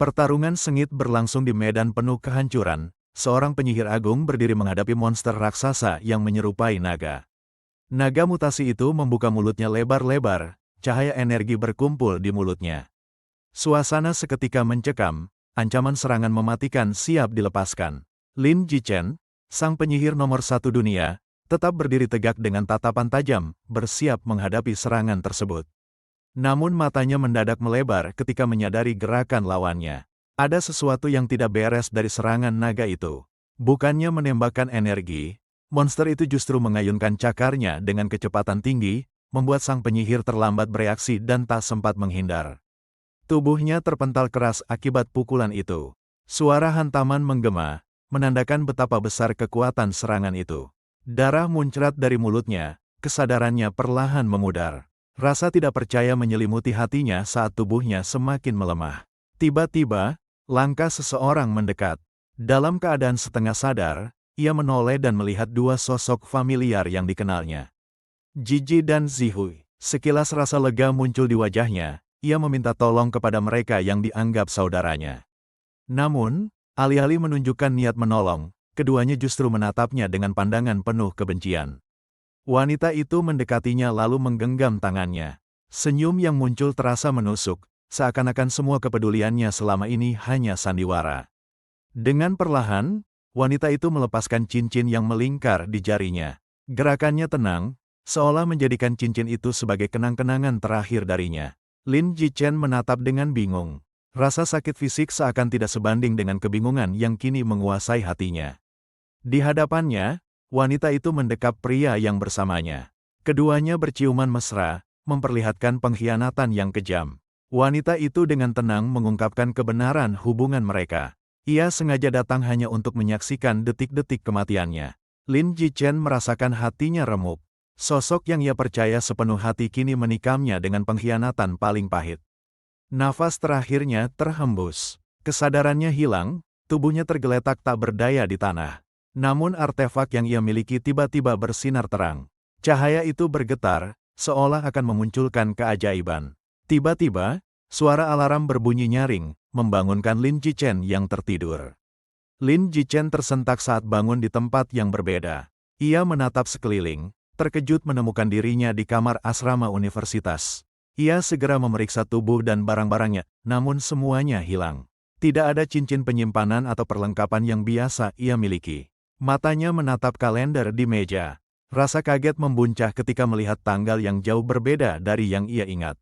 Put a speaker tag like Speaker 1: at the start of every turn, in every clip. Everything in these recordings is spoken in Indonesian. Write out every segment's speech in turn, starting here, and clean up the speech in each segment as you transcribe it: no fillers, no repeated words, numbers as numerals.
Speaker 1: Pertarungan sengit berlangsung di medan penuh kehancuran. Seorang penyihir agung berdiri menghadapi monster raksasa yang menyerupai naga. Naga mutasi itu membuka mulutnya lebar-lebar, cahaya energi berkumpul di mulutnya. Suasana seketika mencekam, ancaman serangan mematikan siap dilepaskan. Lin Jichen, sang penyihir nomor 1 dunia, tetap berdiri tegak dengan tatapan tajam, bersiap menghadapi serangan tersebut. Namun matanya mendadak melebar ketika menyadari gerakan lawannya. Ada sesuatu yang tidak beres dari serangan naga itu. Bukannya menembakkan energi, monster itu justru mengayunkan cakarnya dengan kecepatan tinggi, membuat sang penyihir terlambat bereaksi dan tak sempat menghindar. Tubuhnya terpental keras akibat pukulan itu. Suara hantaman menggema, menandakan betapa besar kekuatan serangan itu. Darah muncrat dari mulutnya, kesadarannya perlahan memudar. Rasa tidak percaya menyelimuti hatinya saat tubuhnya semakin melemah. Tiba-tiba, langkah seseorang mendekat. Dalam keadaan setengah sadar, ia menoleh dan melihat dua sosok familiar yang dikenalnya. Jiji dan Zihui. Sekilas rasa lega muncul di wajahnya, ia meminta tolong kepada mereka yang dianggap saudaranya. Namun, alih-alih menunjukkan niat menolong, keduanya justru menatapnya dengan pandangan penuh kebencian. Wanita itu mendekatinya lalu menggenggam tangannya. Senyum yang muncul terasa menusuk, seakan-akan semua kepeduliannya selama ini hanya sandiwara. Dengan perlahan, wanita itu melepaskan cincin yang melingkar di jarinya. Gerakannya tenang, seolah menjadikan cincin itu sebagai kenang-kenangan terakhir darinya. Lin Jichen menatap dengan bingung. Rasa sakit fisik seakan tidak sebanding dengan kebingungan yang kini menguasai hatinya. Di hadapannya, wanita itu mendekap pria yang bersamanya. Keduanya berciuman mesra, memperlihatkan pengkhianatan yang kejam. Wanita itu dengan tenang mengungkapkan kebenaran hubungan mereka. Ia sengaja datang hanya untuk menyaksikan detik-detik kematiannya. Lin Jichen merasakan hatinya remuk. Sosok yang ia percaya sepenuh hati kini menikamnya dengan pengkhianatan paling pahit. Nafas terakhirnya terhembus. Kesadarannya hilang, tubuhnya tergeletak tak berdaya di tanah. Namun artefak yang ia miliki tiba-tiba bersinar terang. Cahaya itu bergetar, seolah akan memunculkan keajaiban. Tiba-tiba, suara alarm berbunyi nyaring, membangunkan Lin Jichen yang tertidur. Lin Jichen tersentak saat bangun di tempat yang berbeda. Ia menatap sekeliling, terkejut menemukan dirinya di kamar asrama universitas. Ia segera memeriksa tubuh dan barang-barangnya, namun semuanya hilang. Tidak ada cincin penyimpanan atau perlengkapan yang biasa ia miliki. Matanya menatap kalender di meja. Rasa kaget membuncah ketika melihat tanggal yang jauh berbeda dari yang ia ingat.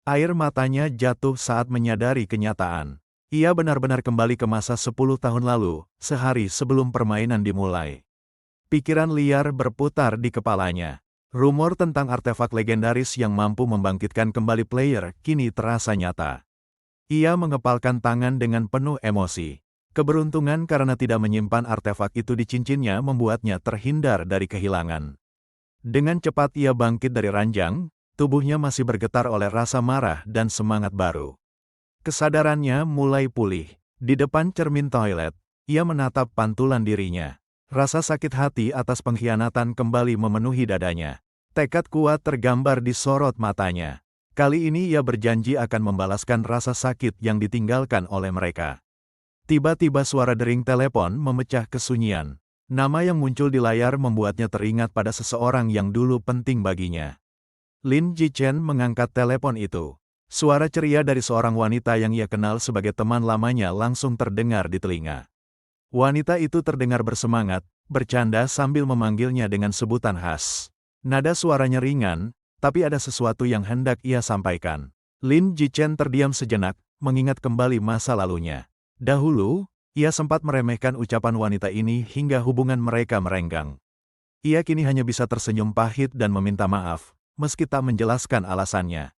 Speaker 1: Air matanya jatuh saat menyadari kenyataan. Ia benar-benar kembali ke masa 10 tahun lalu, sehari sebelum permainan dimulai. Pikiran liar berputar di kepalanya. Rumor tentang artefak legendaris yang mampu membangkitkan kembali player kini terasa nyata. Ia mengepalkan tangan dengan penuh emosi. Keberuntungan karena tidak menyimpan artefak itu di cincinnya membuatnya terhindar dari kehilangan. Dengan cepat ia bangkit dari ranjang, tubuhnya masih bergetar oleh rasa marah dan semangat baru. Kesadarannya mulai pulih. Di depan cermin toilet, ia menatap pantulan dirinya. Rasa sakit hati atas pengkhianatan kembali memenuhi dadanya. Tekad kuat tergambar di sorot matanya. Kali ini ia berjanji akan membalaskan rasa sakit yang ditinggalkan oleh mereka. Tiba-tiba suara dering telepon memecah kesunyian. Nama yang muncul di layar membuatnya teringat pada seseorang yang dulu penting baginya. Lin Jichen mengangkat telepon itu. Suara ceria dari seorang wanita yang ia kenal sebagai teman lamanya langsung terdengar di telinga. Wanita itu terdengar bersemangat, bercanda sambil memanggilnya dengan sebutan khas. Nada suaranya ringan, tapi ada sesuatu yang hendak ia sampaikan. Lin Jichen terdiam sejenak, mengingat kembali masa lalunya. Dahulu, ia sempat meremehkan ucapan wanita ini hingga hubungan mereka merenggang. Ia kini hanya bisa tersenyum pahit dan meminta maaf, meski tak menjelaskan alasannya.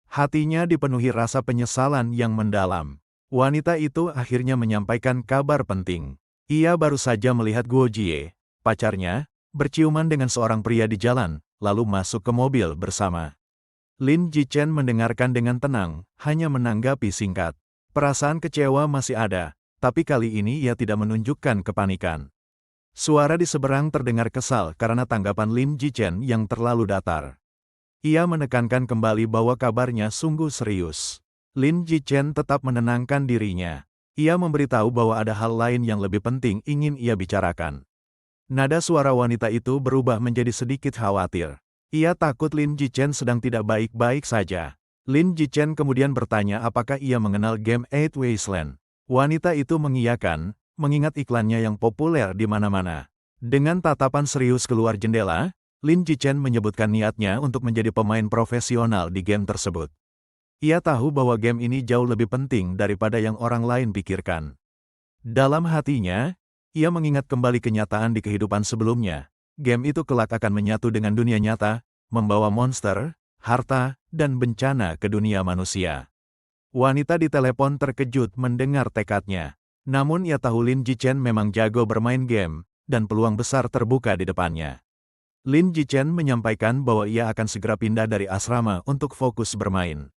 Speaker 1: Hatinya dipenuhi rasa penyesalan yang mendalam. Wanita itu akhirnya menyampaikan kabar penting. Ia baru saja melihat Guo Jie, pacarnya, berciuman dengan seorang pria di jalan, lalu masuk ke mobil bersama. Lin Jichen mendengarkan dengan tenang, hanya menanggapi singkat. Perasaan kecewa masih ada, tapi kali ini ia tidak menunjukkan kepanikan. Suara di seberang terdengar kesal karena tanggapan Lin Jichen yang terlalu datar. Ia menekankan kembali bahwa kabarnya sungguh serius. Lin Zichen tetap menenangkan dirinya. Ia memberitahu bahwa ada hal lain yang lebih penting ingin ia bicarakan. Nada suara wanita itu berubah menjadi sedikit khawatir. Ia takut Lin Zichen sedang tidak baik-baik saja. Lin Zichen kemudian bertanya apakah ia mengenal game Eight Wasteland. Wanita itu mengiyakan, mengingat iklannya yang populer di mana-mana. Dengan tatapan serius keluar jendela, Lin Zichen menyebutkan niatnya untuk menjadi pemain profesional di game tersebut. Ia tahu bahwa game ini jauh lebih penting daripada yang orang lain pikirkan. Dalam hatinya, ia mengingat kembali kenyataan di kehidupan sebelumnya. Game itu kelak akan menyatu dengan dunia nyata, membawa monster, harta, dan bencana ke dunia manusia. Wanita di telepon terkejut mendengar tekadnya. Namun ia tahu Lin Zichen memang jago bermain game, dan peluang besar terbuka di depannya. Lin Zichen menyampaikan bahwa ia akan segera pindah dari asrama untuk fokus bermain.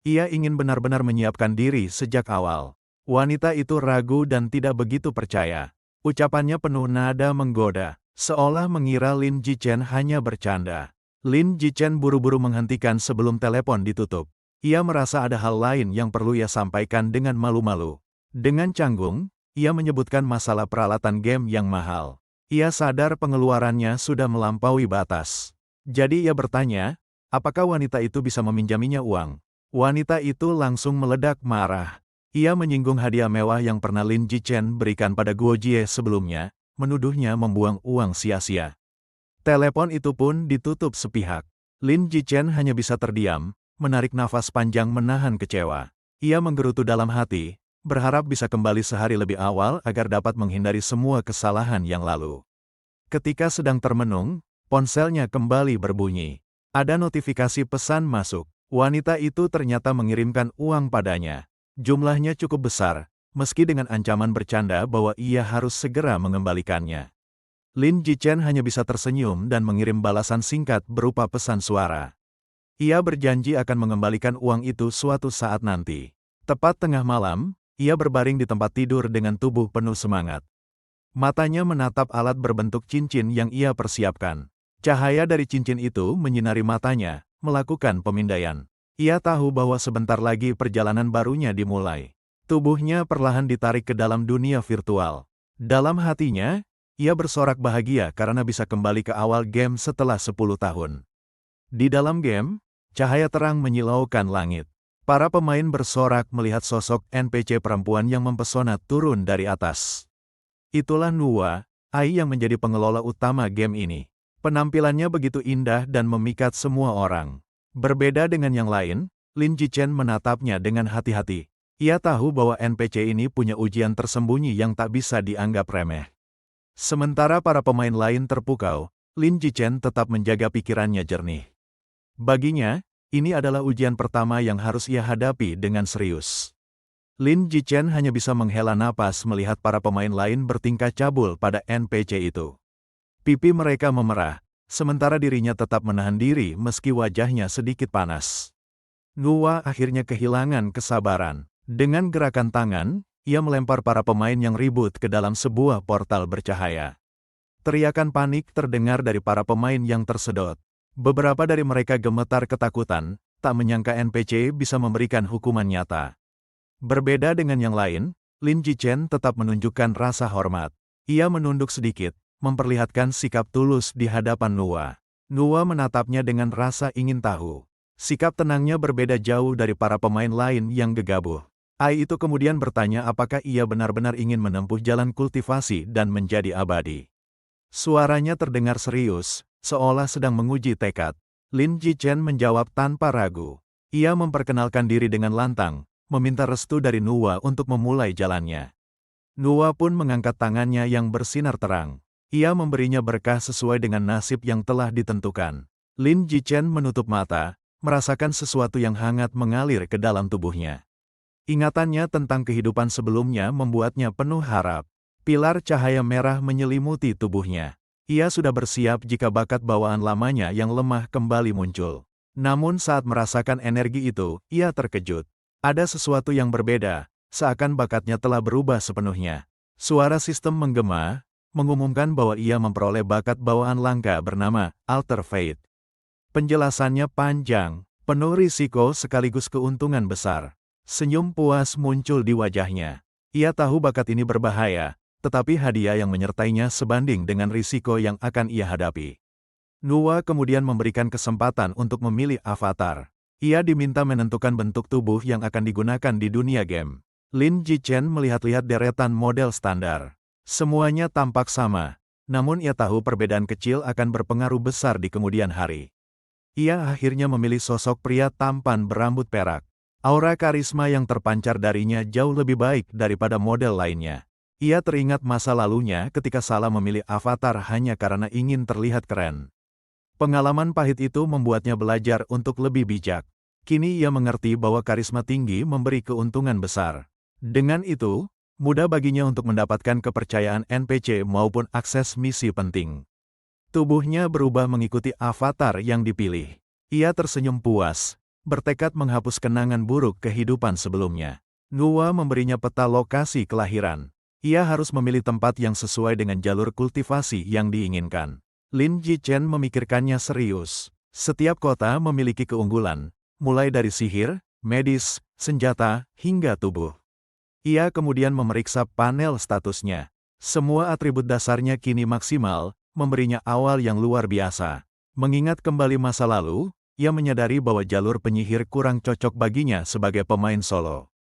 Speaker 1: Ia ingin benar-benar menyiapkan diri sejak awal. Wanita itu ragu dan tidak begitu percaya. Ucapannya penuh nada menggoda, seolah mengira Lin Zichen hanya bercanda. Lin Zichen buru-buru menghentikan sebelum telepon ditutup. Ia merasa ada hal lain yang perlu ia sampaikan dengan malu-malu. Dengan canggung, ia menyebutkan masalah peralatan game yang mahal. Ia sadar pengeluarannya sudah melampaui batas. Jadi ia bertanya, apakah wanita itu bisa meminjaminya uang? Wanita itu langsung meledak marah. Ia menyinggung hadiah mewah yang pernah Lin Zichen berikan pada Guo Jie sebelumnya, menuduhnya membuang uang sia-sia. Telepon itu pun ditutup sepihak. Lin Zichen hanya bisa terdiam, menarik nafas panjang menahan kecewa. Ia menggerutu dalam hati, berharap bisa kembali sehari lebih awal agar dapat menghindari semua kesalahan yang lalu. Ketika sedang termenung, ponselnya kembali berbunyi. Ada notifikasi pesan masuk. Wanita itu ternyata mengirimkan uang padanya. Jumlahnya cukup besar, meski dengan ancaman bercanda bahwa ia harus segera mengembalikannya. Lin Zichen hanya bisa tersenyum dan mengirim balasan singkat berupa pesan suara. Ia berjanji akan mengembalikan uang itu suatu saat nanti. Tepat tengah malam, ia berbaring di tempat tidur dengan tubuh penuh semangat. Matanya menatap alat berbentuk cincin yang ia persiapkan. Cahaya dari cincin itu menyinari matanya, melakukan pemindaian. Ia tahu bahwa sebentar lagi perjalanan barunya dimulai. Tubuhnya perlahan ditarik ke dalam dunia virtual. Dalam hatinya, ia bersorak bahagia karena bisa kembali ke awal game setelah 10 tahun. Di dalam game, cahaya terang menyilaukan langit. Para pemain bersorak melihat sosok NPC perempuan yang mempesona turun dari atas. Itulah Nuwa, Ai yang menjadi pengelola utama game ini. Penampilannya begitu indah dan memikat semua orang. Berbeda dengan yang lain, Lin Zichen menatapnya dengan hati-hati. Ia tahu bahwa NPC ini punya ujian tersembunyi yang tak bisa dianggap remeh. Sementara para pemain lain terpukau, Lin Zichen tetap menjaga pikirannya jernih. Baginya, ini adalah ujian pertama yang harus ia hadapi dengan serius. Lin Zichen hanya bisa menghela napas melihat para pemain lain bertingkah cabul pada NPC itu. Pipi mereka memerah, sementara dirinya tetap menahan diri meski wajahnya sedikit panas. Nuwa akhirnya kehilangan kesabaran. Dengan gerakan tangan, ia melempar para pemain yang ribut ke dalam sebuah portal bercahaya. Teriakan panik terdengar dari para pemain yang tersedot. Beberapa dari mereka gemetar ketakutan, tak menyangka NPC bisa memberikan hukuman nyata. Berbeda dengan yang lain, Lin Zichen tetap menunjukkan rasa hormat. Ia menunduk sedikit, memperlihatkan sikap tulus di hadapan Nuwa. Nuwa menatapnya dengan rasa ingin tahu. Sikap tenangnya berbeda jauh dari para pemain lain yang gegabah. Ai itu kemudian bertanya apakah ia benar-benar ingin menempuh jalan kultivasi dan menjadi abadi. Suaranya terdengar serius, seolah sedang menguji tekad. Lin Zichen menjawab tanpa ragu. Ia memperkenalkan diri dengan lantang, meminta restu dari Nuwa untuk memulai jalannya. Nuwa pun mengangkat tangannya yang bersinar terang. Ia memberinya berkah sesuai dengan nasib yang telah ditentukan. Lin Zichen menutup mata, merasakan sesuatu yang hangat mengalir ke dalam tubuhnya. Ingatannya tentang kehidupan sebelumnya membuatnya penuh harap. Pilar cahaya merah menyelimuti tubuhnya. Ia sudah bersiap jika bakat bawaan lamanya yang lemah kembali muncul. Namun saat merasakan energi itu, ia terkejut. Ada sesuatu yang berbeda, seakan bakatnya telah berubah sepenuhnya. Suara sistem menggema, mengumumkan bahwa ia memperoleh bakat bawaan langka bernama Alter Fate. Penjelasannya panjang, penuh risiko sekaligus keuntungan besar. Senyum puas muncul di wajahnya. Ia tahu bakat ini berbahaya, tetapi hadiah yang menyertainya sebanding dengan risiko yang akan ia hadapi. Nuwa kemudian memberikan kesempatan untuk memilih avatar. Ia diminta menentukan bentuk tubuh yang akan digunakan di dunia game. Lin Zichen melihat-lihat deretan model standar. Semuanya tampak sama, namun ia tahu perbedaan kecil akan berpengaruh besar di kemudian hari. Ia akhirnya memilih sosok pria tampan berambut perak. Aura karisma yang terpancar darinya jauh lebih baik daripada model lainnya. Ia teringat masa lalunya ketika salah memilih avatar hanya karena ingin terlihat keren. Pengalaman pahit itu membuatnya belajar untuk lebih bijak. Kini ia mengerti bahwa karisma tinggi memberi keuntungan besar. Dengan itu, mudah baginya untuk mendapatkan kepercayaan NPC maupun akses misi penting. Tubuhnya berubah mengikuti avatar yang dipilih. Ia tersenyum puas, bertekad menghapus kenangan buruk kehidupan sebelumnya. Nuwa memberinya peta lokasi kelahiran. Ia harus memilih tempat yang sesuai dengan jalur kultivasi yang diinginkan. Lin Zichen memikirkannya serius. Setiap kota memiliki keunggulan, mulai dari sihir, medis, senjata, hingga tubuh. Ia kemudian memeriksa panel statusnya. Semua atribut dasarnya kini maksimal, memberinya awal yang luar biasa. Mengingat kembali masa lalu, ia menyadari bahwa jalur penyihir kurang cocok baginya sebagai pemain solo.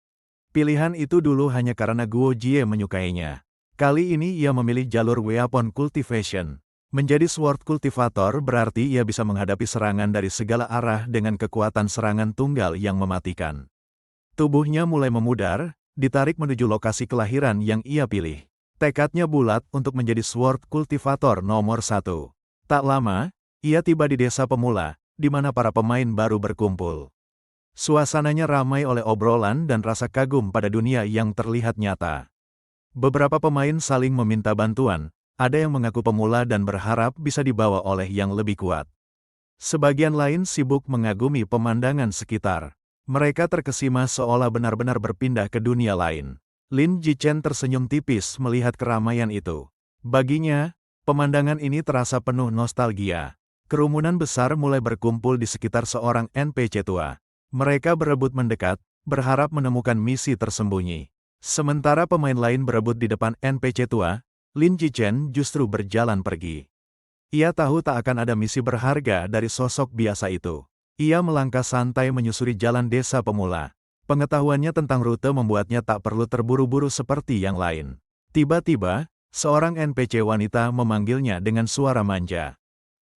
Speaker 1: Pilihan itu dulu hanya karena Guo Jie menyukainya. Kali ini ia memilih jalur Weapon Cultivation. Menjadi Sword Cultivator berarti ia bisa menghadapi serangan dari segala arah dengan kekuatan serangan tunggal yang mematikan. Tubuhnya mulai memudar, ditarik menuju lokasi kelahiran yang ia pilih. Tekadnya bulat untuk menjadi Sword Cultivator nomor 1. Tak lama, ia tiba di desa pemula, di mana para pemain baru berkumpul. Suasananya ramai oleh obrolan dan rasa kagum pada dunia yang terlihat nyata. Beberapa pemain saling meminta bantuan. Ada yang mengaku pemula dan berharap bisa dibawa oleh yang lebih kuat. Sebagian lain sibuk mengagumi pemandangan sekitar. Mereka terkesima seolah benar-benar berpindah ke dunia lain. Lin Zichen tersenyum tipis melihat keramaian itu. Baginya, pemandangan ini terasa penuh nostalgia. Kerumunan besar mulai berkumpul di sekitar seorang NPC tua. Mereka berebut mendekat, berharap menemukan misi tersembunyi. Sementara pemain lain berebut di depan NPC tua, Lin Zichen justru berjalan pergi. Ia tahu tak akan ada misi berharga dari sosok biasa itu. Ia melangkah santai menyusuri jalan desa pemula. Pengetahuannya tentang rute membuatnya tak perlu terburu-buru seperti yang lain. Tiba-tiba, seorang NPC wanita memanggilnya dengan suara manja.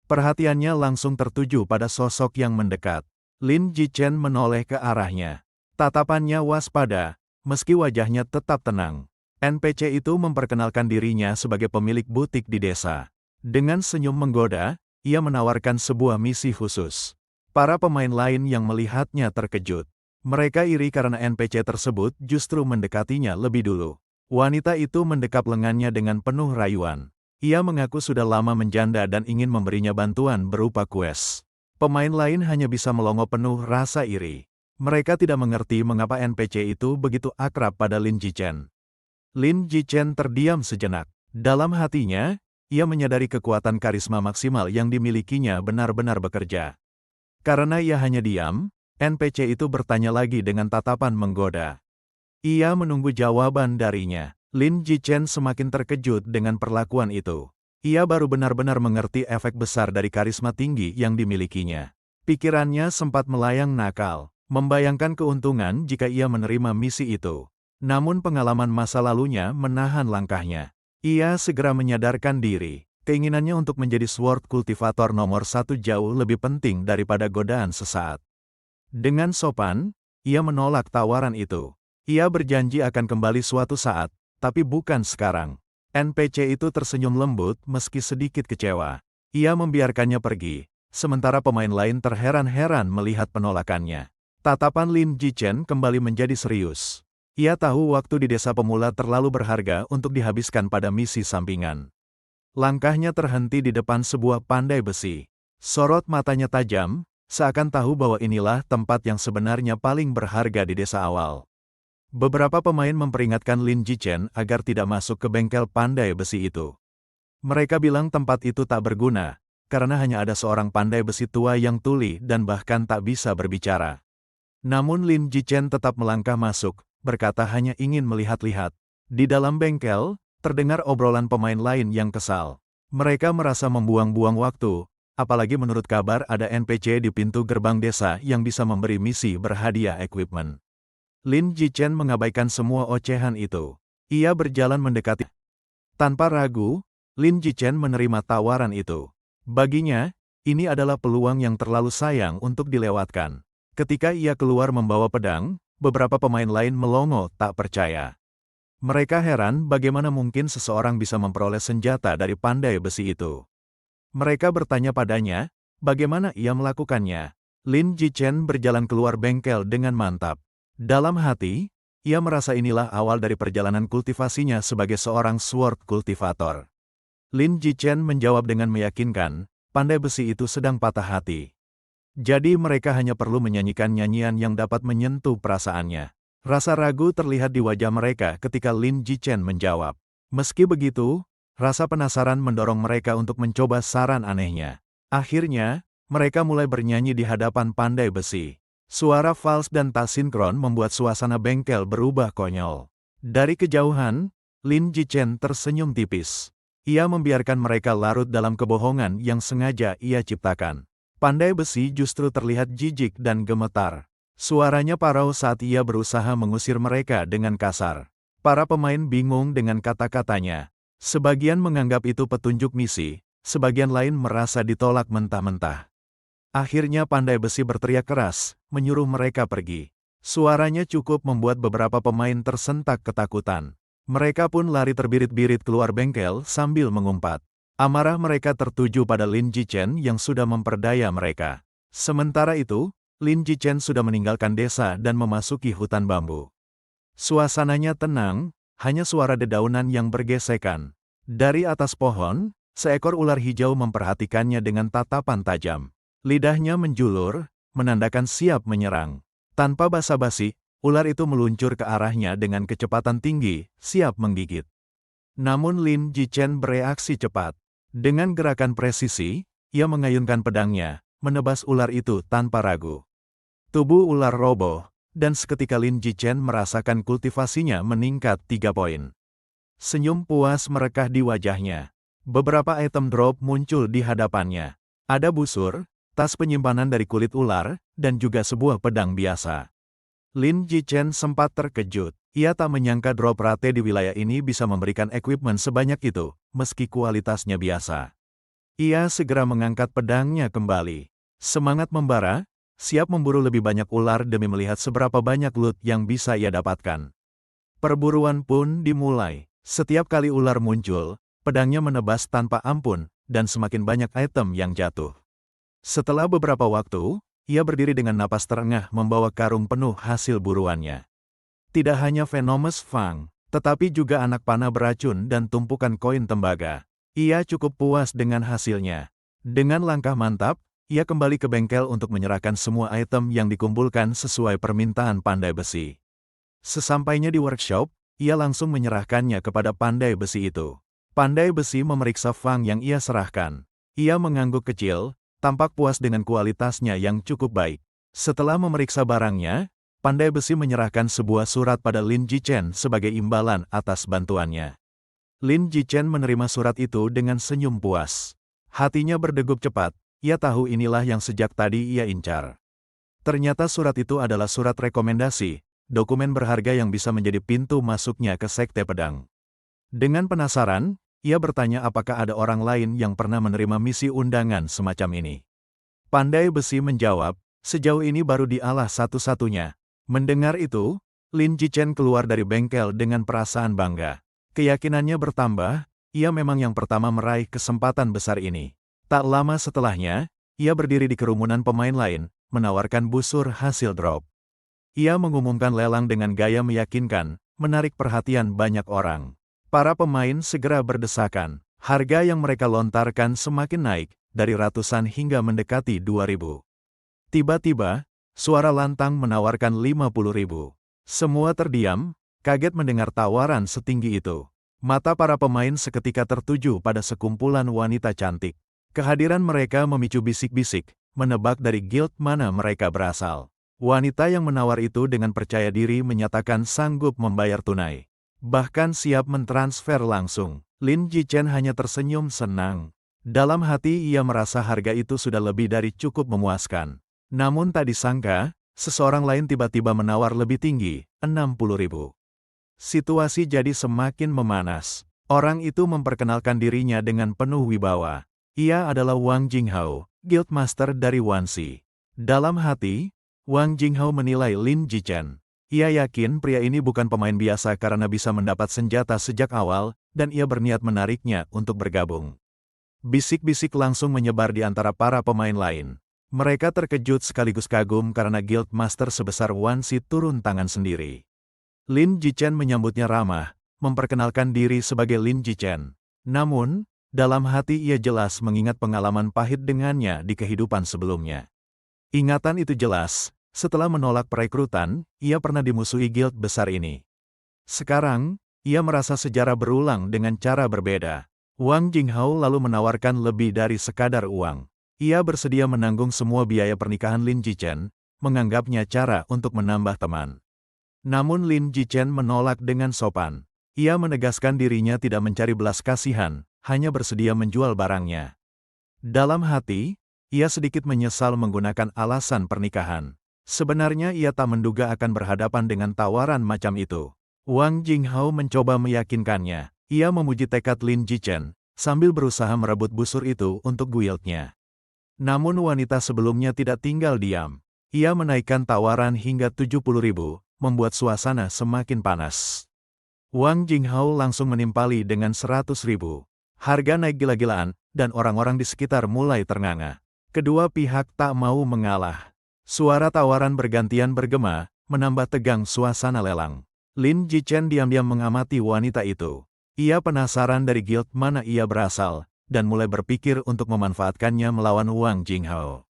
Speaker 1: Perhatiannya langsung tertuju pada sosok yang mendekat. Lin Zichen menoleh ke arahnya. Tatapannya waspada, meski wajahnya tetap tenang. NPC itu memperkenalkan dirinya sebagai pemilik butik di desa. Dengan senyum menggoda, ia menawarkan sebuah misi khusus. Para pemain lain yang melihatnya terkejut. Mereka iri karena NPC tersebut justru mendekatinya lebih dulu. Wanita itu mendekap lengannya dengan penuh rayuan. Ia mengaku sudah lama menjanda dan ingin memberinya bantuan berupa kues. Pemain lain hanya bisa melongo penuh rasa iri. Mereka tidak mengerti mengapa NPC itu begitu akrab pada Lin Zichen. Lin Zichen terdiam sejenak. Dalam hatinya, ia menyadari kekuatan karisma maksimal yang dimilikinya benar-benar bekerja. Karena ia hanya diam, NPC itu bertanya lagi dengan tatapan menggoda. Ia menunggu jawaban darinya. Lin Zichen semakin terkejut dengan perlakuan itu. Ia baru benar-benar mengerti efek besar dari karisma tinggi yang dimilikinya. Pikirannya sempat melayang nakal, membayangkan keuntungan jika ia menerima misi itu. Namun pengalaman masa lalunya menahan langkahnya. Ia segera menyadarkan diri. Keinginannya untuk menjadi Sword Cultivator nomor 1 jauh lebih penting daripada godaan sesaat. Dengan sopan, ia menolak tawaran itu. Ia berjanji akan kembali suatu saat, tapi bukan sekarang. NPC itu tersenyum lembut meski sedikit kecewa. Ia membiarkannya pergi, sementara pemain lain terheran-heran melihat penolakannya. Tatapan Lin Zichen kembali menjadi serius. Ia tahu waktu di desa pemula terlalu berharga untuk dihabiskan pada misi sampingan. Langkahnya terhenti di depan sebuah pandai besi. Sorot matanya tajam, seakan tahu bahwa inilah tempat yang sebenarnya paling berharga di desa awal. Beberapa pemain memperingatkan Lin Zichen agar tidak masuk ke bengkel pandai besi itu. Mereka bilang tempat itu tak berguna, karena hanya ada seorang pandai besi tua yang tuli dan bahkan tak bisa berbicara. Namun Lin Jichen tetap melangkah masuk, berkata hanya ingin melihat-lihat. Di dalam bengkel, terdengar obrolan pemain lain yang kesal. Mereka merasa membuang-buang waktu, apalagi menurut kabar ada NPC di pintu gerbang desa yang bisa memberi misi berhadiah equipment. Lin Jichen mengabaikan semua ocehan itu. Ia berjalan mendekati. Tanpa ragu, Lin Jichen menerima tawaran itu. Baginya, ini adalah peluang yang terlalu sayang untuk dilewatkan. Ketika ia keluar membawa pedang, beberapa pemain lain melongo tak percaya. Mereka heran bagaimana mungkin seseorang bisa memperoleh senjata dari pandai besi itu. Mereka bertanya padanya, bagaimana ia melakukannya. Lin Jichen berjalan keluar bengkel dengan mantap. Dalam hati, ia merasa inilah awal dari perjalanan kultivasinya sebagai seorang sword kultivator. Lin Jichen menjawab dengan meyakinkan, pandai besi itu sedang patah hati. Jadi mereka hanya perlu menyanyikan nyanyian yang dapat menyentuh perasaannya. Rasa ragu terlihat di wajah mereka ketika Lin Jichen menjawab. Meski begitu, rasa penasaran mendorong mereka untuk mencoba saran anehnya. Akhirnya, mereka mulai bernyanyi di hadapan pandai besi. Suara vals dan tak sinkron membuat suasana bengkel berubah konyol. Dari kejauhan, Lin Jichen tersenyum tipis. Ia membiarkan mereka larut dalam kebohongan yang sengaja ia ciptakan. Pandai besi justru terlihat jijik dan gemetar. Suaranya parau saat ia berusaha mengusir mereka dengan kasar. Para pemain bingung dengan kata-katanya. Sebagian menganggap itu petunjuk misi, sebagian lain merasa ditolak mentah-mentah. Akhirnya pandai besi berteriak keras, menyuruh mereka pergi. Suaranya cukup membuat beberapa pemain tersentak ketakutan. Mereka pun lari terbirit-birit keluar bengkel sambil mengumpat. Amarah mereka tertuju pada Lin Jichen yang sudah memperdaya mereka. Sementara itu, Lin Jichen sudah meninggalkan desa dan memasuki hutan bambu. Suasananya tenang, hanya suara dedaunan yang bergesekan. Dari atas pohon, seekor ular hijau memperhatikannya dengan tatapan tajam. Lidahnya menjulur, menandakan siap menyerang. Tanpa basa-basi, ular itu meluncur ke arahnya dengan kecepatan tinggi, siap menggigit. Namun Lin Jichen bereaksi cepat. Dengan gerakan presisi, ia mengayunkan pedangnya, menebas ular itu tanpa ragu. Tubuh ular roboh, dan seketika Lin Jichen merasakan kultivasinya meningkat 3 poin. Senyum puas merekah di wajahnya. Beberapa item drop muncul di hadapannya. Ada busur, tas penyimpanan dari kulit ular, dan juga sebuah pedang biasa. Lin Jichen sempat terkejut. Ia tak menyangka drop rate di wilayah ini bisa memberikan equipment sebanyak itu, meski kualitasnya biasa. Ia segera mengangkat pedangnya kembali. Semangat membara, siap memburu lebih banyak ular demi melihat seberapa banyak loot yang bisa ia dapatkan. Perburuan pun dimulai. Setiap kali ular muncul, pedangnya menebas tanpa ampun, dan semakin banyak item yang jatuh. Setelah beberapa waktu, ia berdiri dengan napas terengah membawa karung penuh hasil buruannya. Tidak hanya Venomous Fang, tetapi juga anak panah beracun dan tumpukan koin tembaga. Ia cukup puas dengan hasilnya. Dengan langkah mantap, ia kembali ke bengkel untuk menyerahkan semua item yang dikumpulkan sesuai permintaan pandai besi. Sesampainya di workshop, ia langsung menyerahkannya kepada pandai besi itu. Pandai besi memeriksa Fang yang ia serahkan. Ia mengangguk kecil, tampak puas dengan kualitasnya yang cukup baik. Setelah memeriksa barangnya, pandai besi menyerahkan sebuah surat pada Lin Jichen sebagai imbalan atas bantuannya. Lin Jichen menerima surat itu dengan senyum puas. Hatinya berdegup cepat, ia tahu inilah yang sejak tadi ia incar. Ternyata surat itu adalah surat rekomendasi, dokumen berharga yang bisa menjadi pintu masuknya ke Sekte Pedang. Dengan penasaran, ia bertanya apakah ada orang lain yang pernah menerima misi undangan semacam ini. Pandai besi menjawab, sejauh ini baru dialah satu-satunya. Mendengar itu, Lin Jichen keluar dari bengkel dengan perasaan bangga. Keyakinannya bertambah, ia memang yang pertama meraih kesempatan besar ini. Tak lama setelahnya, ia berdiri di kerumunan pemain lain, menawarkan busur hasil drop. Ia mengumumkan lelang dengan gaya meyakinkan, menarik perhatian banyak orang. Para pemain segera berdesakan. Harga yang mereka lontarkan semakin naik, dari ratusan hingga mendekati 2.000. Tiba-tiba, suara lantang menawarkan 50.000. Semua terdiam, kaget mendengar tawaran setinggi itu. Mata para pemain seketika tertuju pada sekumpulan wanita cantik. Kehadiran mereka memicu bisik-bisik, menebak dari guild mana mereka berasal. Wanita yang menawar itu dengan percaya diri menyatakan sanggup membayar tunai. Bahkan siap mentransfer langsung. Lin Jichen hanya tersenyum senang. Dalam hati ia merasa harga itu sudah lebih dari cukup memuaskan. Namun tak disangka, seseorang lain tiba-tiba menawar lebih tinggi, 60.000. Situasi jadi semakin memanas. Orang itu memperkenalkan dirinya dengan penuh wibawa. Ia adalah Wang Jinghao, Guildmaster dari Wanxi. Dalam hati, Wang Jinghao menilai Lin Jichen. Ia yakin pria ini bukan pemain biasa karena bisa mendapat senjata sejak awal, dan ia berniat menariknya untuk bergabung. Bisik-bisik langsung menyebar di antara para pemain lain. Mereka terkejut sekaligus kagum karena Guildmaster sebesar Wanxi turun tangan sendiri. Lin Jichen menyambutnya ramah, memperkenalkan diri sebagai Lin Jichen. Namun, dalam hati ia jelas mengingat pengalaman pahit dengannya di kehidupan sebelumnya. Ingatan itu jelas. Setelah menolak perekrutan, ia pernah dimusuhi guild besar ini. Sekarang, ia merasa sejarah berulang dengan cara berbeda. Wang Jinghao lalu menawarkan lebih dari sekadar uang. Ia bersedia menanggung semua biaya pernikahan Lin Jichen, menganggapnya cara untuk menambah teman. Namun Lin Jichen menolak dengan sopan. Ia menegaskan dirinya tidak mencari belas kasihan, hanya bersedia menjual barangnya. Dalam hati, ia sedikit menyesal menggunakan alasan pernikahan. Sebenarnya ia tak menduga akan berhadapan dengan tawaran macam itu. Wang Jinghao mencoba meyakinkannya. Ia memuji tekad Lin Jichen, sambil berusaha merebut busur itu untuk guildnya. Namun wanita sebelumnya tidak tinggal diam. Ia menaikkan tawaran hingga 70.000, membuat suasana semakin panas. Wang Jinghao langsung menimpali dengan 100.000. Harga naik gila-gilaan, dan orang-orang di sekitar mulai ternganga. Kedua pihak tak mau mengalah. Suara tawaran bergantian bergema, menambah tegang suasana lelang. Lin Jichen diam-diam mengamati wanita itu. Ia penasaran dari guild mana ia berasal, dan mulai berpikir untuk memanfaatkannya melawan Wang Jinghao.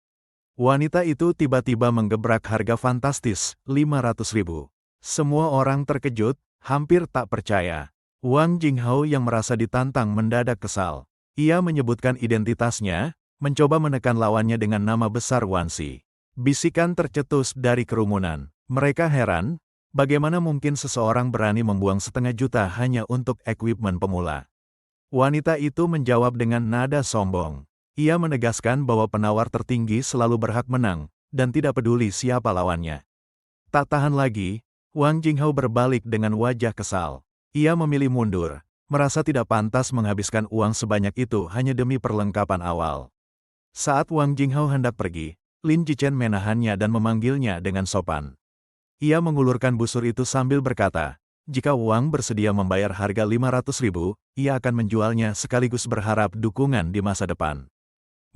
Speaker 1: Wanita itu tiba-tiba menggebrak harga fantastis, 500.000. Semua orang terkejut, hampir tak percaya. Wang Jinghao yang merasa ditantang mendadak kesal. Ia menyebutkan identitasnya, mencoba menekan lawannya dengan nama besar Wanxi. Bisikan tercetus dari kerumunan. Mereka heran, bagaimana mungkin seseorang berani membuang 500.000 juta hanya untuk equipment pemula. Wanita itu menjawab dengan nada sombong. Ia menegaskan bahwa penawar tertinggi selalu berhak menang, dan tidak peduli siapa lawannya. Tak tahan lagi, Wang Jinghao berbalik dengan wajah kesal. Ia memilih mundur, merasa tidak pantas menghabiskan uang sebanyak itu hanya demi perlengkapan awal. Saat Wang Jinghao hendak pergi, Lin Jichen menahannya dan memanggilnya dengan sopan. Ia mengulurkan busur itu sambil berkata, jika Wang bersedia membayar harga 500.000, ia akan menjualnya sekaligus berharap dukungan di masa depan.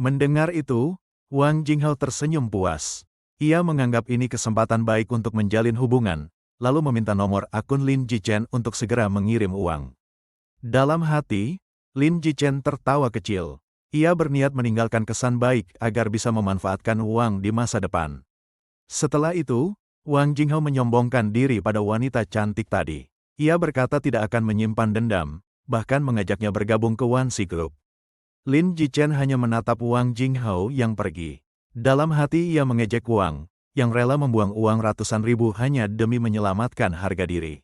Speaker 1: Mendengar itu, Wang Jinghao tersenyum puas. Ia menganggap ini kesempatan baik untuk menjalin hubungan, lalu meminta nomor akun Lin Jichen untuk segera mengirim uang. Dalam hati, Lin Jichen tertawa kecil. Ia berniat meninggalkan kesan baik agar bisa memanfaatkan Wang di masa depan. Setelah itu, Wang Jinghao menyombongkan diri pada wanita cantik tadi. Ia berkata tidak akan menyimpan dendam, bahkan mengajaknya bergabung ke Wanxi Group. Lin Jichen hanya menatap Wang Jinghao yang pergi. Dalam hati ia mengejek Wang, yang rela membuang uang ratusan ribu hanya demi menyelamatkan harga diri.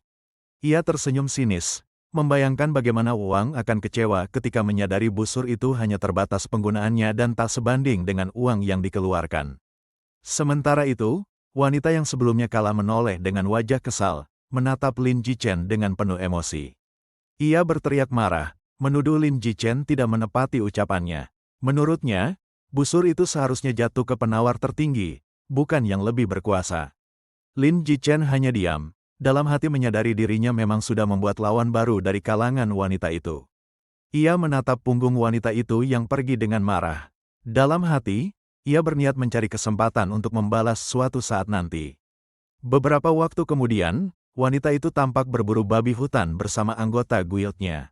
Speaker 1: Ia tersenyum sinis, membayangkan bagaimana Wang akan kecewa ketika menyadari busur itu hanya terbatas penggunaannya dan tak sebanding dengan uang yang dikeluarkan. Sementara itu, wanita yang sebelumnya kalah menoleh dengan wajah kesal, menatap Lin Jichen dengan penuh emosi. Ia berteriak marah, menuduh Lin Jichen tidak menepati ucapannya. Menurutnya, busur itu seharusnya jatuh ke penawar tertinggi, bukan yang lebih berkuasa. Lin Jichen hanya diam. Dalam hati menyadari dirinya memang sudah membuat lawan baru dari kalangan wanita itu. Ia menatap punggung wanita itu yang pergi dengan marah. Dalam hati, ia berniat mencari kesempatan untuk membalas suatu saat nanti. Beberapa waktu kemudian, wanita itu tampak berburu babi hutan bersama anggota guildnya.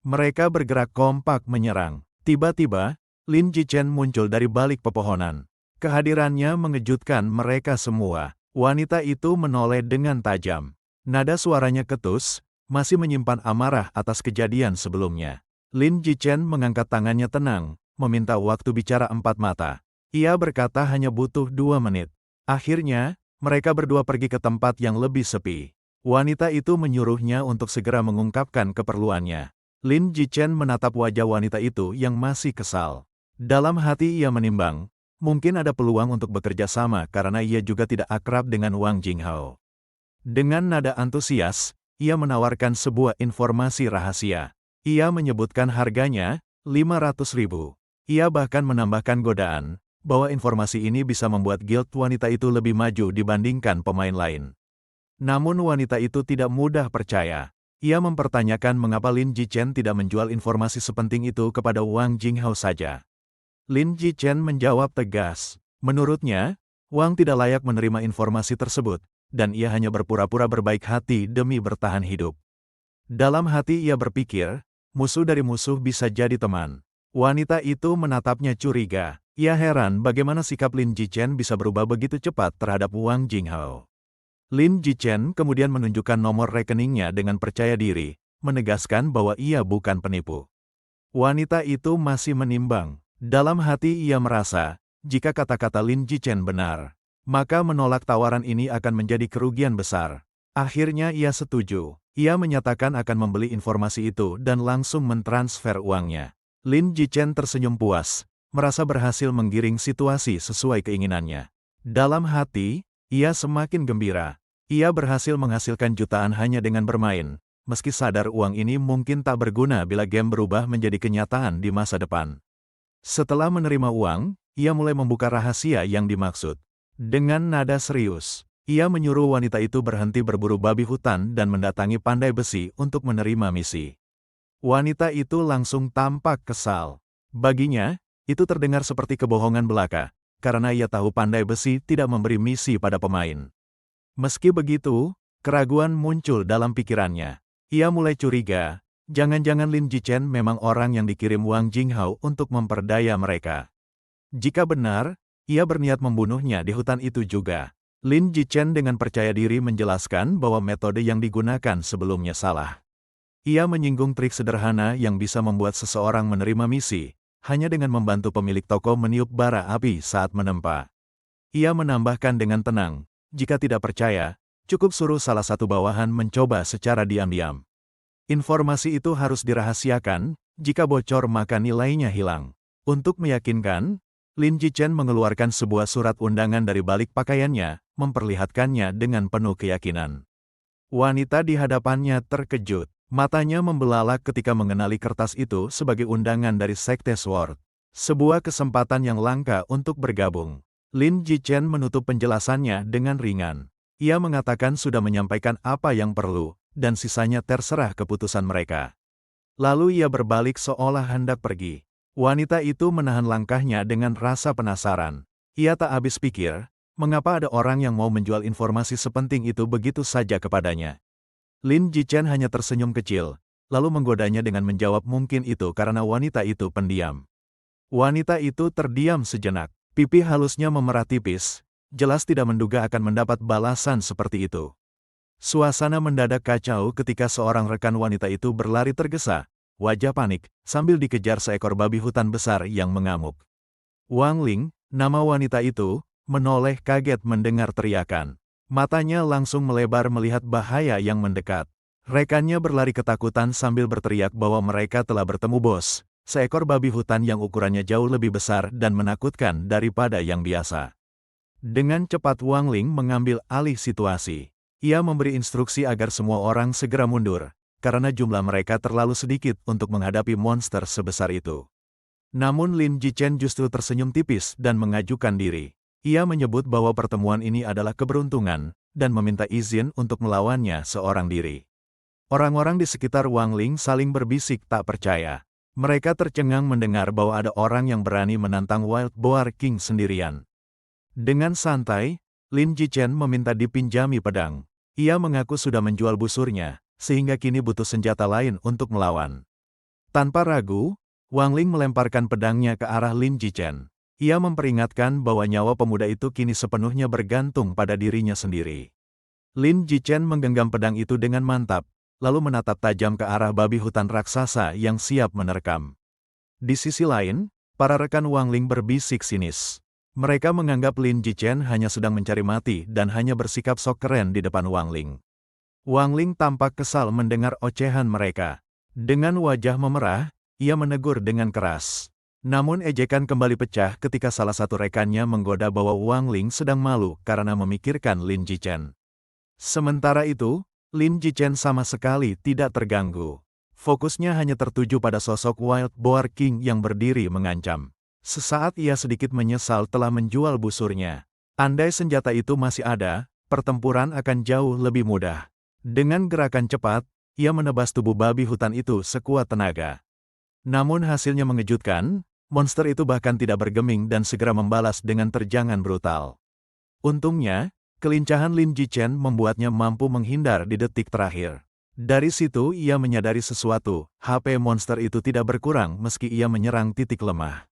Speaker 1: Mereka bergerak kompak menyerang. Tiba-tiba, Lin Jichen muncul dari balik pepohonan. Kehadirannya mengejutkan mereka semua. Wanita itu menoleh dengan tajam. Nada suaranya ketus, masih menyimpan amarah atas kejadian sebelumnya. Lin Jichen mengangkat tangannya tenang, meminta waktu bicara 4 mata. Ia berkata hanya butuh 2 menit. Akhirnya, Mereka berdua pergi ke tempat yang lebih sepi. Wanita itu menyuruhnya untuk segera mengungkapkan keperluannya. Lin Jichen menatap wajah wanita itu yang masih kesal. Dalam hati ia menimbang, mungkin ada peluang untuk bekerja sama karena ia juga tidak akrab dengan Wang Jinghao. Dengan nada antusias, ia menawarkan sebuah informasi rahasia. Ia menyebutkan harganya, 500.000. Ia bahkan menambahkan godaan, bahwa informasi ini bisa membuat guild wanita itu lebih maju dibandingkan pemain lain. Namun wanita itu tidak mudah percaya. Ia mempertanyakan mengapa Lin Jichen tidak menjual informasi sepenting itu kepada Wang Jinghao saja. Lin Jichen menjawab tegas. Menurutnya, Wang tidak layak menerima informasi tersebut, dan ia hanya berpura-pura berbaik hati demi bertahan hidup. Dalam hati ia berpikir, musuh dari musuh bisa jadi teman. Wanita itu menatapnya curiga. Ia heran bagaimana sikap Lin Jichen bisa berubah begitu cepat terhadap Wang Jinghao. Lin Jichen kemudian menunjukkan nomor rekeningnya dengan percaya diri, menegaskan bahwa ia bukan penipu. Wanita itu masih menimbang. Dalam hati ia merasa, jika kata-kata Lin Jichen benar, maka menolak tawaran ini akan menjadi kerugian besar. Akhirnya ia setuju. Ia menyatakan akan membeli informasi itu dan langsung mentransfer uangnya. Lin Jichen tersenyum puas, merasa berhasil menggiring situasi sesuai keinginannya. Dalam hati, ia semakin gembira. Ia berhasil menghasilkan jutaan hanya dengan bermain, meski sadar uang ini mungkin tak berguna bila game berubah menjadi kenyataan di masa depan. Setelah menerima uang, ia mulai membuka rahasia yang dimaksud. Dengan nada serius, ia menyuruh wanita itu berhenti berburu babi hutan dan mendatangi pandai besi untuk menerima misi. Wanita itu langsung tampak kesal. Baginya, itu terdengar seperti kebohongan belaka, karena ia tahu pandai besi tidak memberi misi pada pemain. Meski begitu, keraguan muncul dalam pikirannya. Ia mulai curiga, jangan-jangan Lin Jichen memang orang yang dikirim Wang Jinghao untuk memperdaya mereka. Jika benar, ia berniat membunuhnya di hutan itu juga. Lin Jichen dengan percaya diri menjelaskan bahwa metode yang digunakan sebelumnya salah. Ia menyinggung trik sederhana yang bisa membuat seseorang menerima misi, hanya dengan membantu pemilik toko meniup bara api saat menempa. Ia menambahkan dengan tenang, jika tidak percaya, cukup suruh salah satu bawahan mencoba secara diam-diam. Informasi itu harus dirahasiakan, jika bocor maka nilainya hilang. Untuk meyakinkan, Lin Jichen mengeluarkan sebuah surat undangan dari balik pakaiannya, memperlihatkannya dengan penuh keyakinan. Wanita di hadapannya terkejut. Matanya membelalak ketika mengenali kertas itu sebagai undangan dari Sekte Sword. Sebuah kesempatan yang langka untuk bergabung. Lin Jichen menutup penjelasannya dengan ringan. Ia mengatakan sudah menyampaikan apa yang perlu, dan sisanya terserah keputusan mereka. Lalu ia berbalik seolah hendak pergi. Wanita itu menahan langkahnya dengan rasa penasaran. Ia tak habis pikir, mengapa ada orang yang mau menjual informasi sepenting itu begitu saja kepadanya. Lin Jichen hanya tersenyum kecil, lalu menggodanya dengan menjawab mungkin itu karena wanita itu pendiam. Wanita itu terdiam sejenak, pipi halusnya memerah tipis, jelas tidak menduga akan mendapat balasan seperti itu. Suasana mendadak kacau ketika seorang rekan wanita itu berlari tergesa, wajah panik, sambil dikejar seekor babi hutan besar yang mengamuk. Wang Ling, nama wanita itu, menoleh kaget mendengar teriakan. Matanya langsung melebar melihat bahaya yang mendekat. Rekannya berlari ketakutan sambil berteriak bahwa mereka telah bertemu bos, seekor babi hutan yang ukurannya jauh lebih besar dan menakutkan daripada yang biasa. Dengan cepat Wang Ling mengambil alih situasi. Ia memberi instruksi agar semua orang segera mundur, karena jumlah mereka terlalu sedikit untuk menghadapi monster sebesar itu. Namun Lin Jichen justru tersenyum tipis dan mengajukan diri. Ia menyebut bahwa pertemuan ini adalah keberuntungan, dan meminta izin untuk melawannya seorang diri. Orang-orang di sekitar Wang Ling saling berbisik tak percaya. Mereka tercengang mendengar bahwa ada orang yang berani menantang Wild Boar King sendirian. Dengan santai, Lin Jichen meminta dipinjami pedang. Ia mengaku sudah menjual busurnya, sehingga kini butuh senjata lain untuk melawan. Tanpa ragu, Wang Ling melemparkan pedangnya ke arah Lin Jichen. Ia memperingatkan bahwa nyawa pemuda itu kini sepenuhnya bergantung pada dirinya sendiri. Lin Jichen menggenggam pedang itu dengan mantap, lalu menatap tajam ke arah babi hutan raksasa yang siap menerkam. Di sisi lain, para rekan Wang Ling berbisik sinis. Mereka menganggap Lin Jichen hanya sedang mencari mati dan hanya bersikap sok keren di depan Wang Ling. Wang Ling tampak kesal mendengar ocehan mereka. Dengan wajah memerah, ia menegur dengan keras. Namun ejekan kembali pecah ketika salah satu rekannya menggoda bahwa Wang Ling sedang malu karena memikirkan Lin Jichen. Sementara itu, Lin Jichen sama sekali tidak terganggu. Fokusnya hanya tertuju pada sosok Wild Boar King yang berdiri mengancam. Sesaat ia sedikit menyesal telah menjual busurnya. Andai senjata itu masih ada, pertempuran akan jauh lebih mudah. Dengan gerakan cepat, ia menebas tubuh babi hutan itu sekuat tenaga. Namun hasilnya mengejutkan, monster itu bahkan tidak bergeming dan segera membalas dengan terjangan brutal. Untungnya, kelincahan Lin Jichen membuatnya mampu menghindar di detik terakhir. Dari situ ia menyadari sesuatu, HP monster itu tidak berkurang meski ia menyerang titik lemah.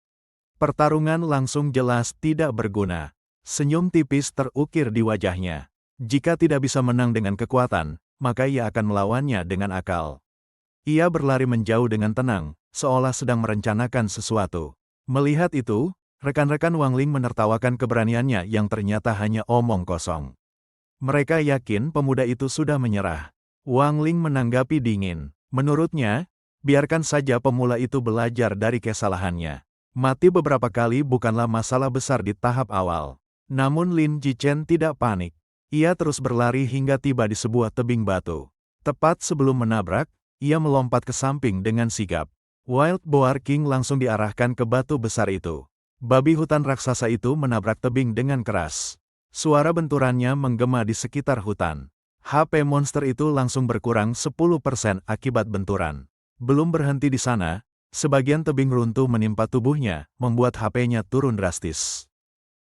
Speaker 1: Pertarungan langsung jelas tidak berguna. Senyum tipis terukir di wajahnya. Jika tidak bisa menang dengan kekuatan, maka ia akan melawannya dengan akal. Ia berlari menjauh dengan tenang, seolah sedang merencanakan sesuatu. Melihat itu, rekan-rekan Wang Ling menertawakan keberaniannya yang ternyata hanya omong kosong. Mereka yakin pemuda itu sudah menyerah. Wang Ling menanggapi dingin. Menurutnya, biarkan saja pemula itu belajar dari kesalahannya. Mati beberapa kali bukanlah masalah besar di tahap awal. Namun Lin Jichen tidak panik. Ia terus berlari hingga tiba di sebuah tebing batu. Tepat sebelum menabrak, ia melompat ke samping dengan sigap. Wild Boar King langsung diarahkan ke batu besar itu. Babi hutan raksasa itu menabrak tebing dengan keras. Suara benturannya menggema di sekitar hutan. HP monster itu langsung berkurang 10% akibat benturan. Belum berhenti di sana, sebagian tebing runtuh menimpa tubuhnya, membuat HP-nya turun drastis.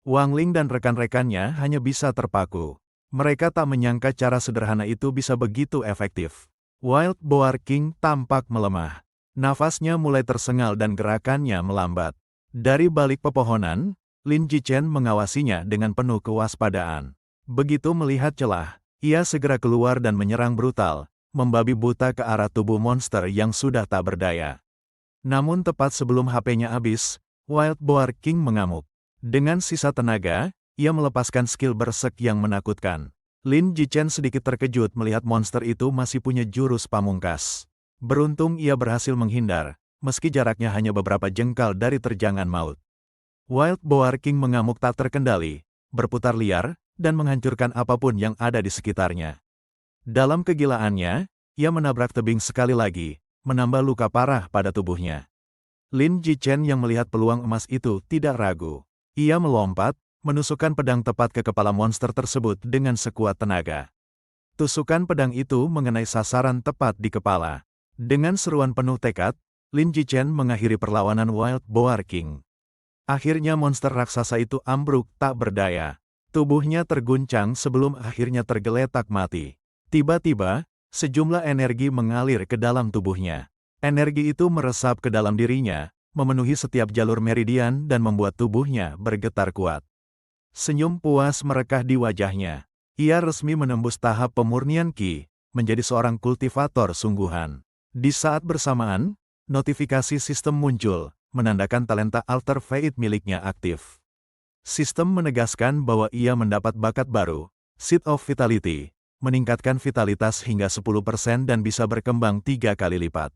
Speaker 1: Wang Ling dan rekan-rekannya hanya bisa terpaku. Mereka tak menyangka cara sederhana itu bisa begitu efektif. Wild Boar King tampak melemah. Nafasnya mulai tersengal dan gerakannya melambat. Dari balik pepohonan, Lin Jichen mengawasinya dengan penuh kewaspadaan. Begitu melihat celah, ia segera keluar dan menyerang brutal, membabi buta ke arah tubuh monster yang sudah tak berdaya. Namun tepat sebelum HP-nya habis, Wild Boar King mengamuk. Dengan sisa tenaga, ia melepaskan skill bersek yang menakutkan. Lin Jichen sedikit terkejut melihat monster itu masih punya jurus pamungkas. Beruntung ia berhasil menghindar, meski jaraknya hanya beberapa jengkal dari terjangan maut. Wild Boar King mengamuk tak terkendali, berputar liar, dan menghancurkan apapun yang ada di sekitarnya. Dalam kegilaannya, ia menabrak tebing sekali lagi, menambah luka parah pada tubuhnya. Lin Jichen yang melihat peluang emas itu tidak ragu. Ia melompat, menusukkan pedang tepat ke kepala monster tersebut dengan sekuat tenaga. Tusukan pedang itu mengenai sasaran tepat di kepala. Dengan seruan penuh tekad, Lin Jichen mengakhiri perlawanan Wild Boar King. Akhirnya monster raksasa itu ambruk tak berdaya. Tubuhnya terguncang sebelum akhirnya tergeletak mati. Tiba-tiba, sejumlah energi mengalir ke dalam tubuhnya. Energi itu meresap ke dalam dirinya, memenuhi setiap jalur meridian dan membuat tubuhnya bergetar kuat. Senyum puas merekah di wajahnya. Ia resmi menembus tahap pemurnian Qi, menjadi seorang kultivator sungguhan. Di saat bersamaan, notifikasi sistem muncul, menandakan talenta Alter Fate miliknya aktif. Sistem menegaskan bahwa ia mendapat bakat baru, Seed of Vitality, meningkatkan vitalitas hingga 10% dan bisa berkembang 3 kali lipat.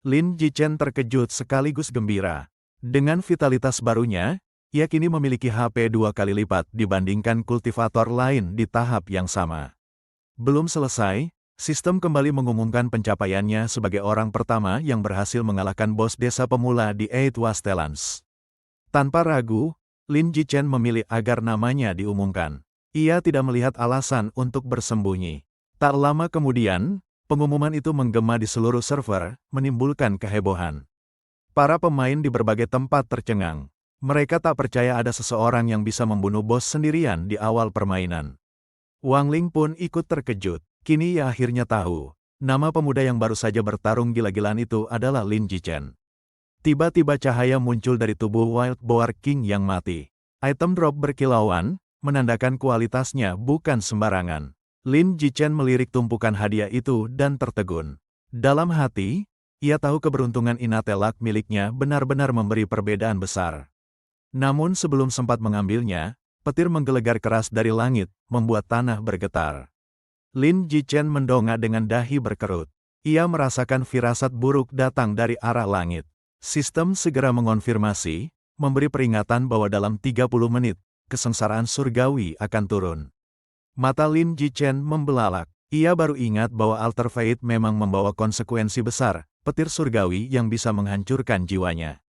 Speaker 1: Lin Jichen terkejut sekaligus gembira. Dengan vitalitas barunya, ia kini memiliki HP 2 kali lipat dibandingkan kultivator lain di tahap yang sama. Belum selesai, sistem kembali mengumumkan pencapaiannya sebagai orang pertama yang berhasil mengalahkan bos desa pemula di Eight Wastelands. Tanpa ragu, Lin Jichen memilih agar namanya diumumkan. Ia tidak melihat alasan untuk bersembunyi. Tak lama kemudian, pengumuman itu menggema di seluruh server, menimbulkan kehebohan. Para pemain di berbagai tempat tercengang. Mereka tak percaya ada seseorang yang bisa membunuh bos sendirian di awal permainan. Wang Ling pun ikut terkejut. Kini ia akhirnya tahu, nama pemuda yang baru saja bertarung gila-gilaan itu adalah Lin Jichen. Tiba-tiba cahaya muncul dari tubuh Wild Boar King yang mati. Item drop berkilauan, menandakan kualitasnya bukan sembarangan. Lin Jichen melirik tumpukan hadiah itu dan tertegun. Dalam hati, ia tahu keberuntungan Inatelak miliknya benar-benar memberi perbedaan besar. Namun sebelum sempat mengambilnya, petir menggelegar keras dari langit, membuat tanah bergetar. Lin Jichen mendongak dengan dahi berkerut. Ia merasakan firasat buruk datang dari arah langit. Sistem segera mengonfirmasi, memberi peringatan bahwa dalam 30 menit, kesengsaraan surgawi akan turun. Mata Lin Jichen membelalak. Ia baru ingat bahwa Alter Fate memang membawa konsekuensi besar, petir surgawi yang bisa menghancurkan jiwanya.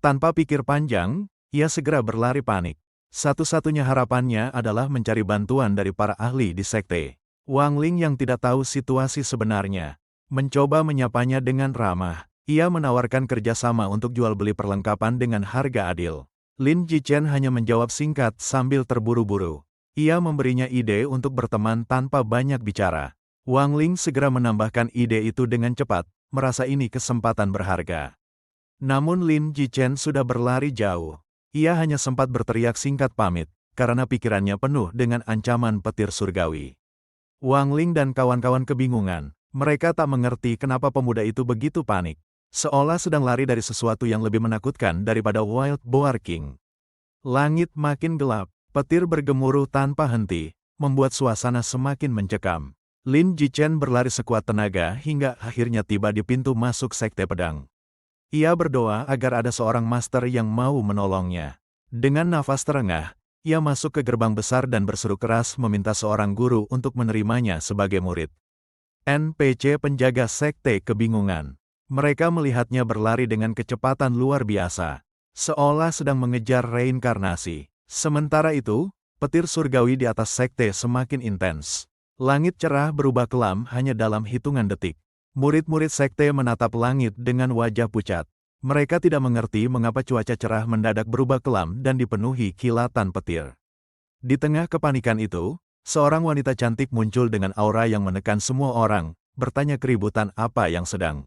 Speaker 1: Tanpa pikir panjang, ia segera berlari panik. Satu-satunya harapannya adalah mencari bantuan dari para ahli di sekte. Wang Ling yang tidak tahu situasi sebenarnya, mencoba menyapanya dengan ramah. Ia menawarkan kerjasama untuk jual beli perlengkapan dengan harga adil. Lin Jichen hanya menjawab singkat sambil terburu-buru. Ia memberinya ide untuk berteman tanpa banyak bicara. Wang Ling segera menambahkan ide itu dengan cepat, merasa ini kesempatan berharga. Namun Lin Jichen sudah berlari jauh. Ia hanya sempat berteriak singkat pamit, karena pikirannya penuh dengan ancaman petir surgawi. Wang Ling dan kawan-kawan kebingungan. Mereka tak mengerti kenapa pemuda itu begitu panik. Seolah sedang lari dari sesuatu yang lebih menakutkan daripada Wild Boar King. Langit makin gelap. Petir bergemuruh tanpa henti, membuat suasana semakin mencekam. Lin Jichen berlari sekuat tenaga hingga akhirnya tiba di pintu masuk Sekte Pedang. Ia berdoa agar ada seorang master yang mau menolongnya. Dengan nafas terengah, ia masuk ke gerbang besar dan berseru keras meminta seorang guru untuk menerimanya sebagai murid. NPC penjaga sekte kebingungan. Mereka melihatnya berlari dengan kecepatan luar biasa, seolah sedang mengejar reinkarnasi. Sementara itu, petir surgawi di atas sekte semakin intens. Langit cerah berubah kelam hanya dalam hitungan detik. Murid-murid sekte menatap langit dengan wajah pucat. Mereka tidak mengerti mengapa cuaca cerah mendadak berubah kelam dan dipenuhi kilatan petir. Di tengah kepanikan itu, seorang wanita cantik muncul dengan aura yang menekan semua orang, bertanya keributan apa yang sedang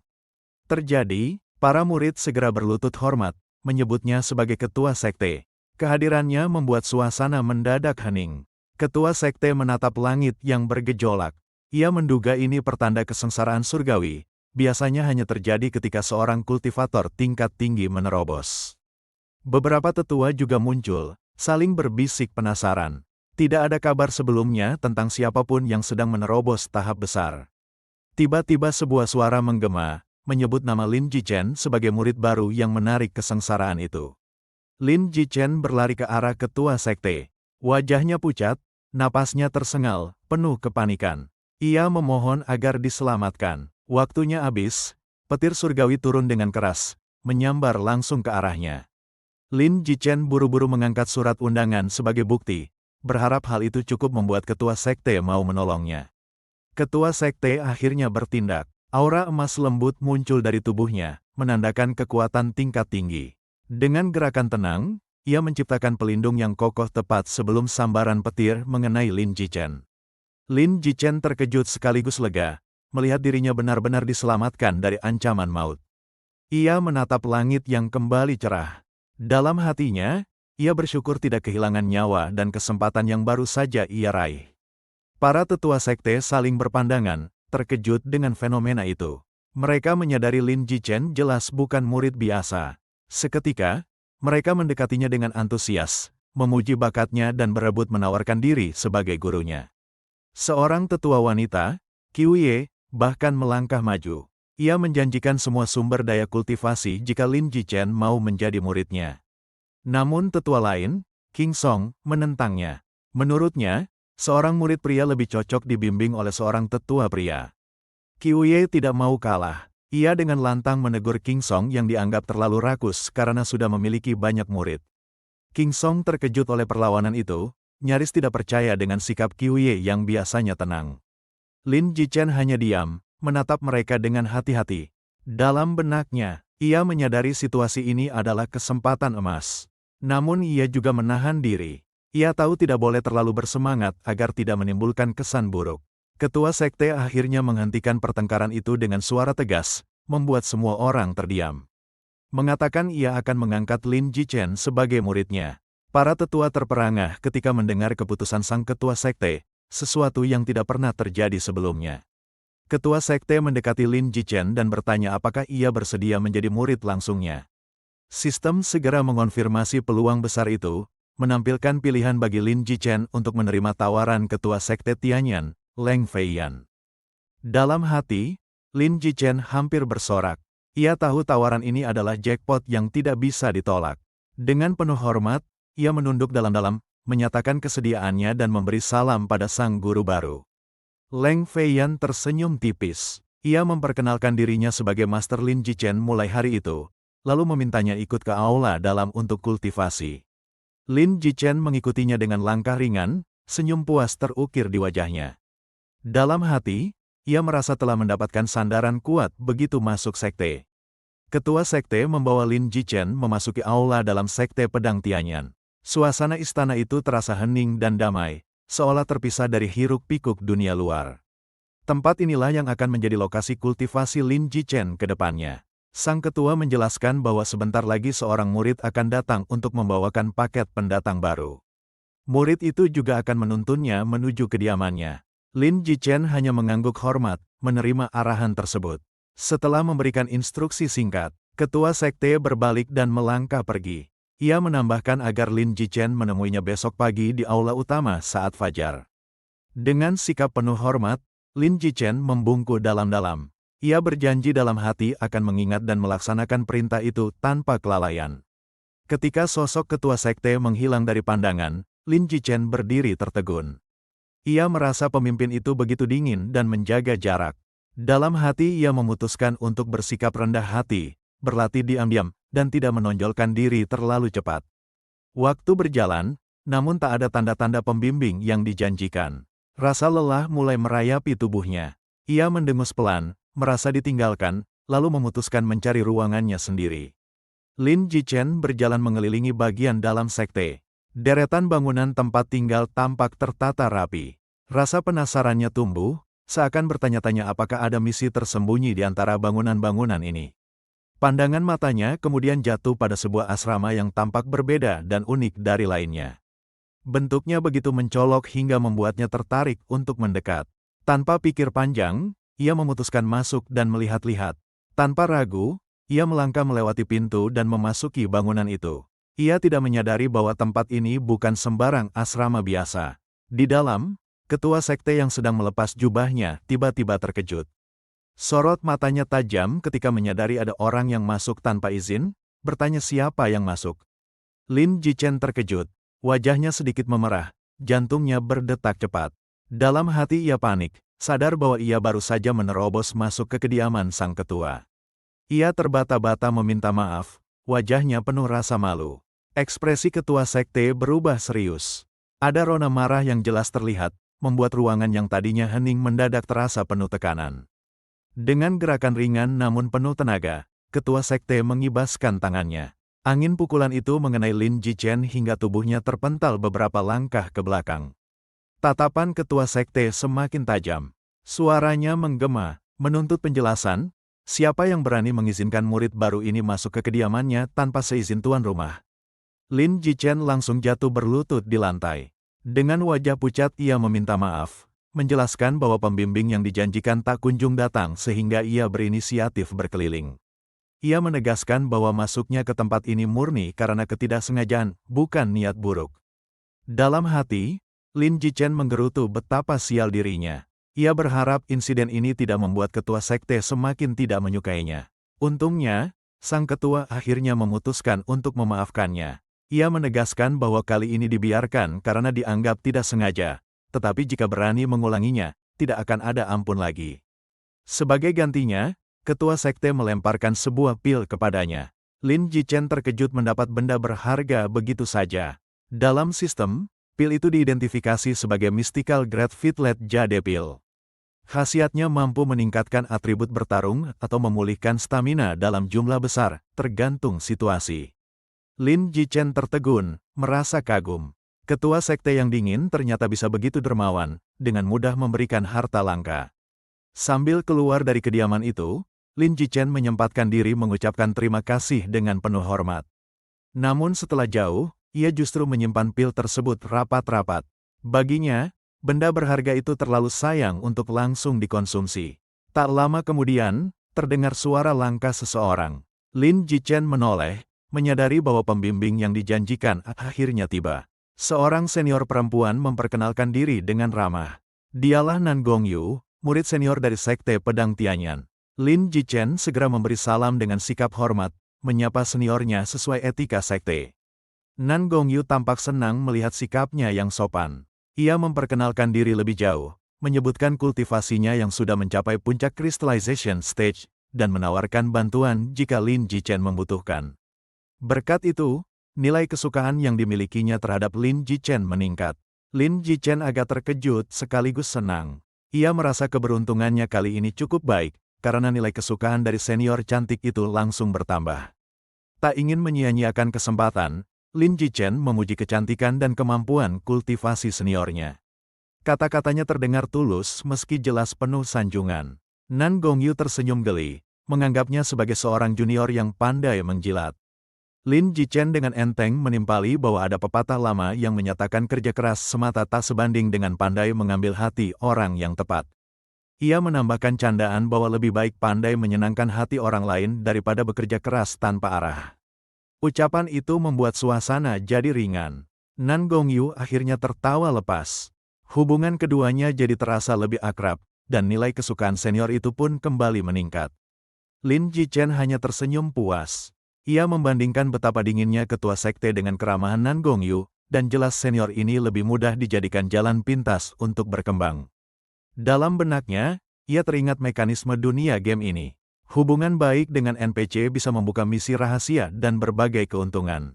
Speaker 1: terjadi. Para murid segera berlutut hormat, menyebutnya sebagai ketua sekte. Kehadirannya membuat suasana mendadak hening. Ketua sekte menatap langit yang bergejolak. Ia menduga ini pertanda kesengsaraan surgawi. Biasanya hanya terjadi ketika seorang kultivator tingkat tinggi menerobos. Beberapa tetua juga muncul, saling berbisik penasaran. Tidak ada kabar sebelumnya tentang siapapun yang sedang menerobos tahap besar. Tiba-tiba sebuah suara menggema, menyebut nama Lin Jichen sebagai murid baru yang menarik kesengsaraan itu. Lin Jichen berlari ke arah ketua sekte. Wajahnya pucat, napasnya tersengal, penuh kepanikan. Ia memohon agar diselamatkan. Waktunya habis, petir surgawi turun dengan keras, menyambar langsung ke arahnya. Lin Jichen buru-buru mengangkat surat undangan sebagai bukti, berharap hal itu cukup membuat ketua sekte mau menolongnya. Ketua sekte akhirnya bertindak. Aura emas lembut muncul dari tubuhnya, menandakan kekuatan tingkat tinggi. Dengan gerakan tenang, ia menciptakan pelindung yang kokoh tepat sebelum sambaran petir mengenai Lin Jichen. Lin Jichen terkejut sekaligus lega, melihat dirinya benar-benar diselamatkan dari ancaman maut. Ia menatap langit yang kembali cerah. Dalam hatinya, ia bersyukur tidak kehilangan nyawa dan kesempatan yang baru saja ia raih. Para tetua sekte saling berpandangan, terkejut dengan fenomena itu. Mereka menyadari Lin Jichen jelas bukan murid biasa. Seketika, mereka mendekatinya dengan antusias, memuji bakatnya dan berebut menawarkan diri sebagai gurunya. Seorang tetua wanita, Qiuye, bahkan melangkah maju. Ia menjanjikan semua sumber daya kultivasi jika Lin Jichen mau menjadi muridnya. Namun tetua lain, King Song, menentangnya. Menurutnya, seorang murid pria lebih cocok dibimbing oleh seorang tetua pria. Qiuye tidak mau kalah. Ia dengan lantang menegur King Song yang dianggap terlalu rakus karena sudah memiliki banyak murid. King Song terkejut oleh perlawanan itu, nyaris tidak percaya dengan sikap Qiuye yang biasanya tenang. Lin Jichen hanya diam, menatap mereka dengan hati-hati. Dalam benaknya, ia menyadari situasi ini adalah kesempatan emas. Namun ia juga menahan diri. Ia tahu tidak boleh terlalu bersemangat agar tidak menimbulkan kesan buruk. Ketua sekte akhirnya menghentikan pertengkaran itu dengan suara tegas, membuat semua orang terdiam. Mengatakan ia akan mengangkat Lin Jichen sebagai muridnya. Para tetua terperangah ketika mendengar keputusan sang ketua sekte, sesuatu yang tidak pernah terjadi sebelumnya. Ketua sekte mendekati Lin Jichen dan bertanya apakah ia bersedia menjadi murid langsungnya. Sistem segera mengonfirmasi peluang besar itu, menampilkan pilihan bagi Lin Jichen untuk menerima tawaran ketua sekte Tianyan, Leng Feiyan. Dalam hati, Lin Jichen hampir bersorak. Ia tahu tawaran ini adalah jackpot yang tidak bisa ditolak. Dengan penuh hormat, ia menunduk dalam-dalam, menyatakan kesediaannya dan memberi salam pada sang guru baru. Leng Feiyan tersenyum tipis. Ia memperkenalkan dirinya sebagai Master Lin Jichen mulai hari itu, lalu memintanya ikut ke aula dalam untuk kultivasi. Lin Jichen mengikutinya dengan langkah ringan, senyum puas terukir di wajahnya. Dalam hati, ia merasa telah mendapatkan sandaran kuat begitu masuk sekte. Ketua sekte membawa Lin Jichen memasuki aula dalam sekte pedang Tianyan. Suasana istana itu terasa hening dan damai, seolah terpisah dari hiruk-pikuk dunia luar. Tempat inilah yang akan menjadi lokasi kultivasi Lin Jichen ke depannya. Sang ketua menjelaskan bahwa sebentar lagi seorang murid akan datang untuk membawakan paket pendatang baru. Murid itu juga akan menuntunnya menuju kediamannya. Lin Jichen hanya mengangguk hormat, menerima arahan tersebut. Setelah memberikan instruksi singkat, ketua sekte berbalik dan melangkah pergi. Ia menambahkan agar Lin Jichen menemuinya besok pagi di aula utama saat fajar. Dengan sikap penuh hormat, Lin Jichen membungkuk dalam-dalam. Ia berjanji dalam hati akan mengingat dan melaksanakan perintah itu tanpa kelalaian. Ketika sosok ketua sekte menghilang dari pandangan, Lin Jichen berdiri tertegun. Ia merasa pemimpin itu begitu dingin dan menjaga jarak. Dalam hati ia memutuskan untuk bersikap rendah hati, berlatih diam-diam, dan tidak menonjolkan diri terlalu cepat. Waktu berjalan, namun tak ada tanda-tanda pembimbing yang dijanjikan. Rasa lelah mulai merayapi tubuhnya. Ia mendengus pelan, merasa ditinggalkan, lalu memutuskan mencari ruangannya sendiri. Lin Jichen berjalan mengelilingi bagian dalam sekte. Deretan bangunan tempat tinggal tampak tertata rapi. Rasa penasarannya tumbuh, seakan bertanya-tanya apakah ada misi tersembunyi di antara bangunan-bangunan ini. Pandangan matanya kemudian jatuh pada sebuah asrama yang tampak berbeda dan unik dari lainnya. Bentuknya begitu mencolok hingga membuatnya tertarik untuk mendekat. Tanpa pikir panjang, ia memutuskan masuk dan melihat-lihat. Tanpa ragu, ia melangkah melewati pintu dan memasuki bangunan itu. Ia tidak menyadari bahwa tempat ini bukan sembarang asrama biasa. Di dalam, ketua sekte yang sedang melepas jubahnya tiba-tiba terkejut. Sorot matanya tajam ketika menyadari ada orang yang masuk tanpa izin, bertanya siapa yang masuk. Lin Jichen terkejut, wajahnya sedikit memerah, jantungnya berdetak cepat. Dalam hati ia panik, sadar bahwa ia baru saja menerobos masuk ke kediaman sang ketua. Ia terbata-bata meminta maaf, wajahnya penuh rasa malu. Ekspresi ketua sekte berubah serius. Ada rona marah yang jelas terlihat, membuat ruangan yang tadinya hening mendadak terasa penuh tekanan. Dengan gerakan ringan namun penuh tenaga, ketua sekte mengibaskan tangannya. Angin pukulan itu mengenai Lin Jichen hingga tubuhnya terpental beberapa langkah ke belakang. Tatapan ketua sekte semakin tajam. Suaranya menggema, menuntut penjelasan, siapa yang berani mengizinkan murid baru ini masuk ke kediamannya tanpa seizin tuan rumah. Lin Jichen langsung jatuh berlutut di lantai. Dengan wajah pucat ia meminta maaf, menjelaskan bahwa pembimbing yang dijanjikan tak kunjung datang sehingga ia berinisiatif berkeliling. Ia menegaskan bahwa masuknya ke tempat ini murni karena ketidaksengajaan, bukan niat buruk. Dalam hati, Lin Jichen menggerutu betapa sial dirinya. Ia berharap insiden ini tidak membuat ketua sekte semakin tidak menyukainya. Untungnya, sang ketua akhirnya memutuskan untuk memaafkannya. Ia menegaskan bahwa kali ini dibiarkan karena dianggap tidak sengaja, tetapi jika berani mengulanginya, tidak akan ada ampun lagi. Sebagai gantinya, ketua sekte melemparkan sebuah pil kepadanya. Lin Jichen terkejut mendapat benda berharga begitu saja. Dalam sistem, pil itu diidentifikasi sebagai Mystical Grade Fitlet Jade Pil. Khasiatnya mampu meningkatkan atribut bertarung atau memulihkan stamina dalam jumlah besar, tergantung situasi. Lin Jichen tertegun, merasa kagum. Ketua sekte yang dingin ternyata bisa begitu dermawan, dengan mudah memberikan harta langka. Sambil keluar dari kediaman itu, Lin Jichen menyempatkan diri mengucapkan terima kasih dengan penuh hormat. Namun setelah jauh, ia justru menyimpan pil tersebut rapat-rapat. Baginya, benda berharga itu terlalu sayang untuk langsung dikonsumsi. Tak lama kemudian, terdengar suara langkah seseorang. Lin Jichen menoleh, menyadari bahwa pembimbing yang dijanjikan akhirnya tiba. Seorang senior perempuan memperkenalkan diri dengan ramah. Dialah Nan Gongyu, murid senior dari Sekte Pedang Tianyan. Lin Jichen segera memberi salam dengan sikap hormat, menyapa seniornya sesuai etika sekte. Nan Gongyu tampak senang melihat sikapnya yang sopan. Ia memperkenalkan diri lebih jauh, menyebutkan kultivasinya yang sudah mencapai puncak crystallization stage, dan menawarkan bantuan jika Lin Jichen membutuhkan. Berkat itu, nilai kesukaan yang dimilikinya terhadap Lin Jichen meningkat. Lin Jichen agak terkejut sekaligus senang. Ia merasa keberuntungannya kali ini cukup baik, karena nilai kesukaan dari senior cantik itu langsung bertambah. Tak ingin menyia-nyiakan kesempatan, Lin Jichen memuji kecantikan dan kemampuan kultivasi seniornya. Kata-katanya terdengar tulus meski jelas penuh sanjungan. Nan Gongyu tersenyum geli, menganggapnya sebagai seorang junior yang pandai menjilat. Lin Jichen dengan enteng menimpali bahwa ada pepatah lama yang menyatakan kerja keras semata tak sebanding dengan pandai mengambil hati orang yang tepat. Ia menambahkan candaan bahwa lebih baik pandai menyenangkan hati orang lain daripada bekerja keras tanpa arah. Ucapan itu membuat suasana jadi ringan. Nan Gongyu akhirnya tertawa lepas. Hubungan keduanya jadi terasa lebih akrab, dan nilai kesukaan senior itu pun kembali meningkat. Lin Jichen hanya tersenyum puas. Ia membandingkan betapa dinginnya ketua sekte dengan keramahan Nan Gongyu, dan jelas senior ini lebih mudah dijadikan jalan pintas untuk berkembang. Dalam benaknya, ia teringat mekanisme dunia game ini. Hubungan baik dengan NPC bisa membuka misi rahasia dan berbagai keuntungan.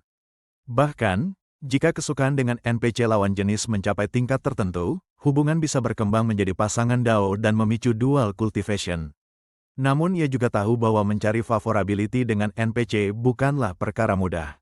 Speaker 1: Bahkan, jika kesukaan dengan NPC lawan jenis mencapai tingkat tertentu, hubungan bisa berkembang menjadi pasangan Dao dan memicu dual cultivation. Namun ia juga tahu bahwa mencari favorability dengan NPC bukanlah perkara mudah.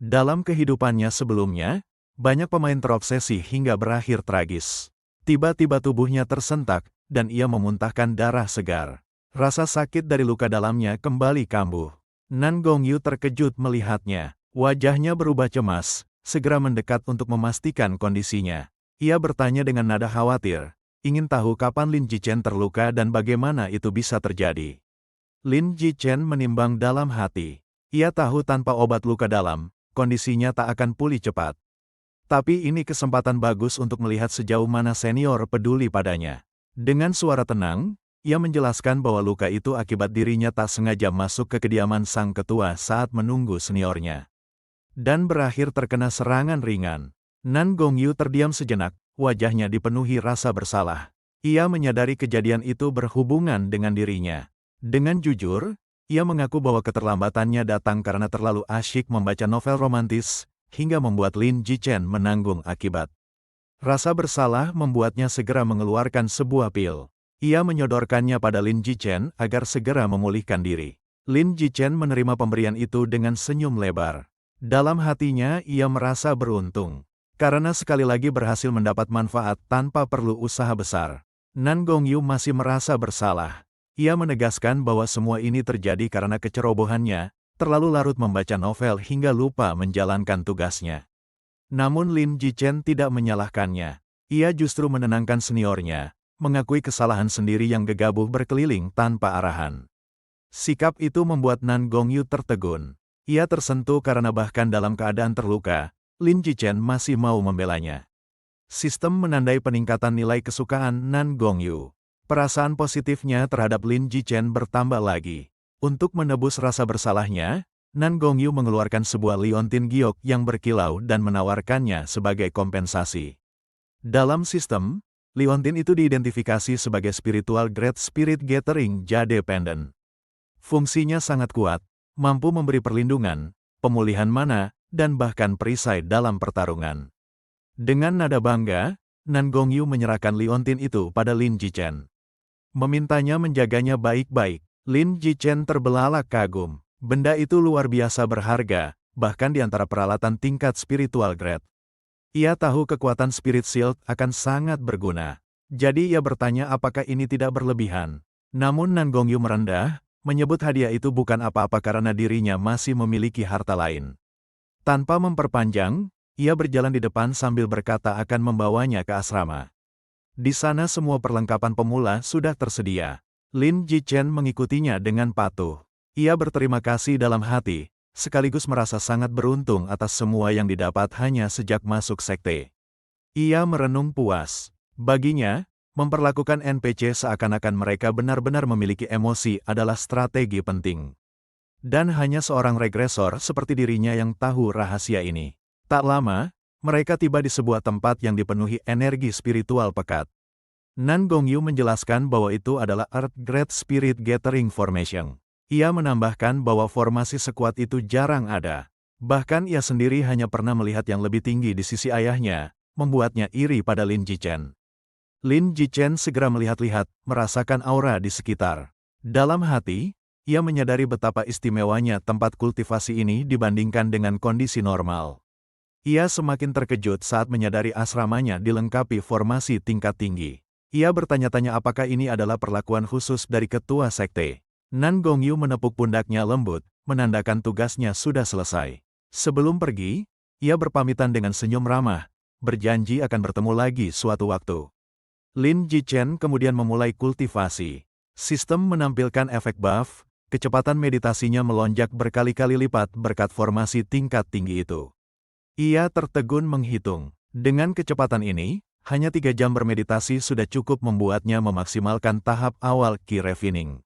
Speaker 1: Dalam kehidupannya sebelumnya, banyak pemain terobsesi hingga berakhir tragis. Tiba-tiba tubuhnya tersentak, dan ia memuntahkan darah segar. Rasa sakit dari luka dalamnya kembali kambuh. Nan Gongyu terkejut melihatnya. Wajahnya berubah cemas, segera mendekat untuk memastikan kondisinya. Ia bertanya dengan nada khawatir. Ingin tahu kapan Lin Jichen terluka dan bagaimana itu bisa terjadi. Lin Jichen menimbang dalam hati. Ia tahu tanpa obat luka dalam, kondisinya tak akan pulih cepat. Tapi ini kesempatan bagus untuk melihat sejauh mana senior peduli padanya. Dengan suara tenang, ia menjelaskan bahwa luka itu akibat dirinya tak sengaja masuk ke kediaman sang ketua saat menunggu seniornya. Dan berakhir terkena serangan ringan. Nan Gongyu terdiam sejenak. Wajahnya dipenuhi rasa bersalah. Ia menyadari kejadian itu berhubungan dengan dirinya. Dengan jujur, ia mengaku bahwa keterlambatannya datang karena terlalu asyik membaca novel romantis, hingga membuat Lin Jichen menanggung akibat. Rasa bersalah membuatnya segera mengeluarkan sebuah pil. Ia menyodorkannya pada Lin Jichen agar segera memulihkan diri. Lin Jichen menerima pemberian itu dengan senyum lebar. Dalam hatinya ia merasa beruntung. Karena sekali lagi berhasil mendapat manfaat tanpa perlu usaha besar. Nan Gongyu masih merasa bersalah. Ia menegaskan bahwa semua ini terjadi karena kecerobohannya, terlalu larut membaca novel hingga lupa menjalankan tugasnya. Namun Lin Jichen tidak menyalahkannya. Ia justru menenangkan seniornya, mengakui kesalahan sendiri yang gegabah berkeliling tanpa arahan. Sikap itu membuat Nan Gongyu tertegun. Ia tersentuh karena bahkan dalam keadaan terluka, Lin Jichen masih mau membelanya. Sistem menandai peningkatan nilai kesukaan Nan Gongyu. Perasaan positifnya terhadap Lin Jichen bertambah lagi. Untuk menebus rasa bersalahnya, Nan Gongyu mengeluarkan sebuah liontin giok yang berkilau dan menawarkannya sebagai kompensasi. Dalam sistem, liontin itu diidentifikasi sebagai spiritual Great Spirit Gathering Jade Pendant. Fungsinya sangat kuat, mampu memberi perlindungan, pemulihan mana, dan bahkan perisai dalam pertarungan. Dengan nada bangga, Nan Gongyu menyerahkan liontin itu pada Lin Jichen. Memintanya menjaganya baik-baik. Lin Jichen terbelalak kagum. Benda itu luar biasa berharga, bahkan di antara peralatan tingkat spiritual grade. Ia tahu kekuatan Spirit Shield akan sangat berguna. Jadi ia bertanya apakah ini tidak berlebihan. Namun Nan Gongyu merendah, menyebut hadiah itu bukan apa-apa karena dirinya masih memiliki harta lain. Tanpa memperpanjang, ia berjalan di depan sambil berkata akan membawanya ke asrama. Di sana semua perlengkapan pemula sudah tersedia. Lin Jichen mengikutinya dengan patuh. Ia berterima kasih dalam hati, sekaligus merasa sangat beruntung atas semua yang didapat hanya sejak masuk sekte. Ia merenung puas. Baginya, memperlakukan NPC seakan-akan mereka benar-benar memiliki emosi adalah strategi penting. Dan hanya seorang regresor seperti dirinya yang tahu rahasia ini. Tak lama, mereka tiba di sebuah tempat yang dipenuhi energi spiritual pekat. Nan Gongyu menjelaskan bahwa itu adalah Earth Great Spirit Gathering Formation. Ia menambahkan bahwa formasi sekuat itu jarang ada. Bahkan ia sendiri hanya pernah melihat yang lebih tinggi di sisi ayahnya, membuatnya iri pada Lin Zichen. Lin Zichen segera melihat-lihat, merasakan aura di sekitar. Dalam hati, ia menyadari betapa istimewanya tempat kultivasi ini dibandingkan dengan kondisi normal. Ia semakin terkejut saat menyadari asramanya dilengkapi formasi tingkat tinggi. Ia bertanya-tanya apakah ini adalah perlakuan khusus dari ketua sekte. Nan Gongyu menepuk pundaknya lembut, menandakan tugasnya sudah selesai. Sebelum pergi, ia berpamitan dengan senyum ramah, berjanji akan bertemu lagi suatu waktu. Lin Zichen kemudian memulai kultivasi. Sistem menampilkan efek buff, kecepatan meditasinya melonjak berkali-kali lipat berkat formasi tingkat tinggi itu. Ia tertegun menghitung. Dengan kecepatan ini, hanya 3 jam bermeditasi sudah cukup membuatnya memaksimalkan tahap awal Qi Refining.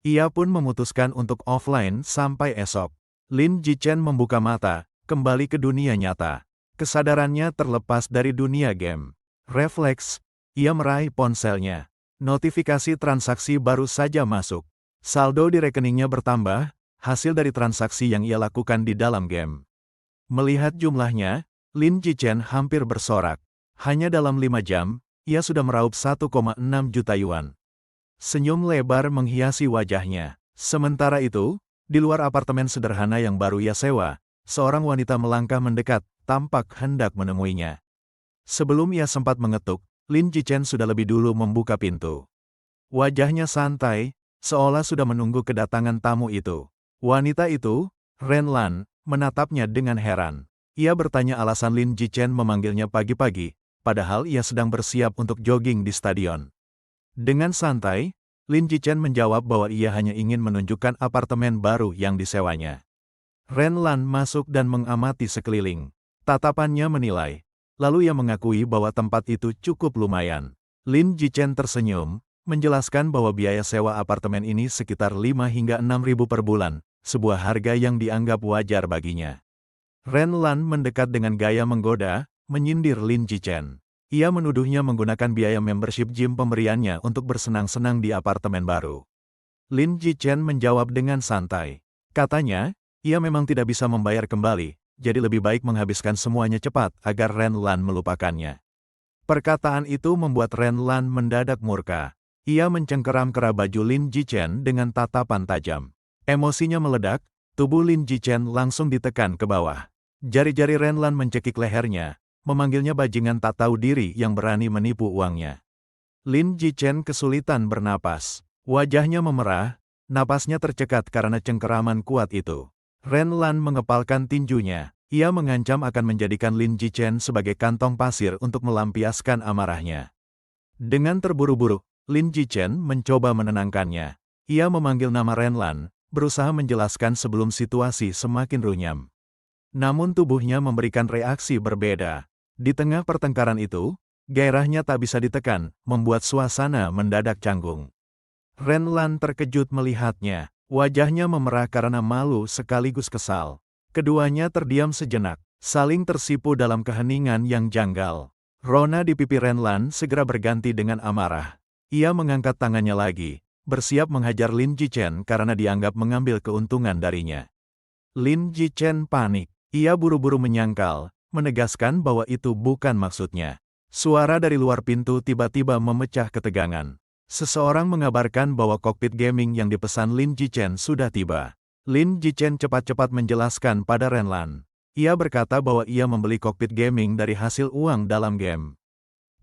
Speaker 1: Ia pun memutuskan untuk offline sampai esok. Lin Zichen membuka mata, kembali ke dunia nyata. Kesadarannya terlepas dari dunia game. Refleks, ia meraih ponselnya. Notifikasi transaksi baru saja masuk. Saldo di rekeningnya bertambah, hasil dari transaksi yang ia lakukan di dalam game. Melihat jumlahnya, Lin Zichen hampir bersorak. Hanya dalam 5 jam, ia sudah meraup 1,6 juta yuan. Senyum lebar menghiasi wajahnya. Sementara itu, di luar apartemen sederhana yang baru ia sewa, seorang wanita melangkah mendekat, tampak hendak menemuinya. Sebelum ia sempat mengetuk, Lin Zichen sudah lebih dulu membuka pintu. Wajahnya santai, seolah sudah menunggu kedatangan tamu itu. Wanita itu, Ren Lan, menatapnya dengan heran. Ia bertanya alasan Lin Zichen memanggilnya pagi-pagi, padahal ia sedang bersiap untuk jogging di stadion. Dengan santai, Lin Zichen menjawab bahwa ia hanya ingin menunjukkan apartemen baru yang disewanya. Ren Lan masuk dan mengamati sekeliling. Tatapannya menilai. Lalu ia mengakui bahwa tempat itu cukup lumayan. Lin Zichen tersenyum, menjelaskan bahwa biaya sewa apartemen ini sekitar 5 hingga 6 ribu per bulan, sebuah harga yang dianggap wajar baginya. Ren Lan mendekat dengan gaya menggoda, menyindir Lin Zichen. Ia menuduhnya menggunakan biaya membership gym pemberiannya untuk bersenang-senang di apartemen baru. Lin Zichen menjawab dengan santai. Katanya, ia memang tidak bisa membayar kembali, jadi lebih baik menghabiskan semuanya cepat agar Ren Lan melupakannya. Perkataan itu membuat Ren Lan mendadak murka. Ia mencengkeram kera baju Lin Zichen dengan tatapan tajam. Emosinya meledak, tubuh Lin Zichen langsung ditekan ke bawah. Jari-jari Ren Lan mencekik lehernya, memanggilnya bajingan tak tahu diri yang berani menipu uangnya. Lin Zichen kesulitan bernapas. Wajahnya memerah, napasnya tercekat karena cengkeraman kuat itu. Ren Lan mengepalkan tinjunya. Ia mengancam akan menjadikan Lin Zichen sebagai kantong pasir untuk melampiaskan amarahnya. Dengan terburu-buru, Lin Zichen mencoba menenangkannya. Ia memanggil nama Ren Lan, berusaha menjelaskan sebelum situasi semakin runyam. Namun tubuhnya memberikan reaksi berbeda. Di tengah pertengkaran itu, gairahnya tak bisa ditekan, membuat suasana mendadak canggung. Ren Lan terkejut melihatnya. Wajahnya memerah karena malu sekaligus kesal. Keduanya terdiam sejenak, saling tersipu dalam keheningan yang janggal. Rona di pipi Ren Lan segera berganti dengan amarah. Ia mengangkat tangannya lagi, bersiap menghajar Lin Zichen karena dianggap mengambil keuntungan darinya. Lin Zichen panik. Ia buru-buru menyangkal, menegaskan bahwa itu bukan maksudnya. Suara dari luar pintu tiba-tiba memecah ketegangan. Seseorang mengabarkan bahwa kokpit gaming yang dipesan Lin Zichen sudah tiba. Lin Zichen cepat-cepat menjelaskan pada Ren Lan. Ia berkata bahwa ia membeli kokpit gaming dari hasil uang dalam game.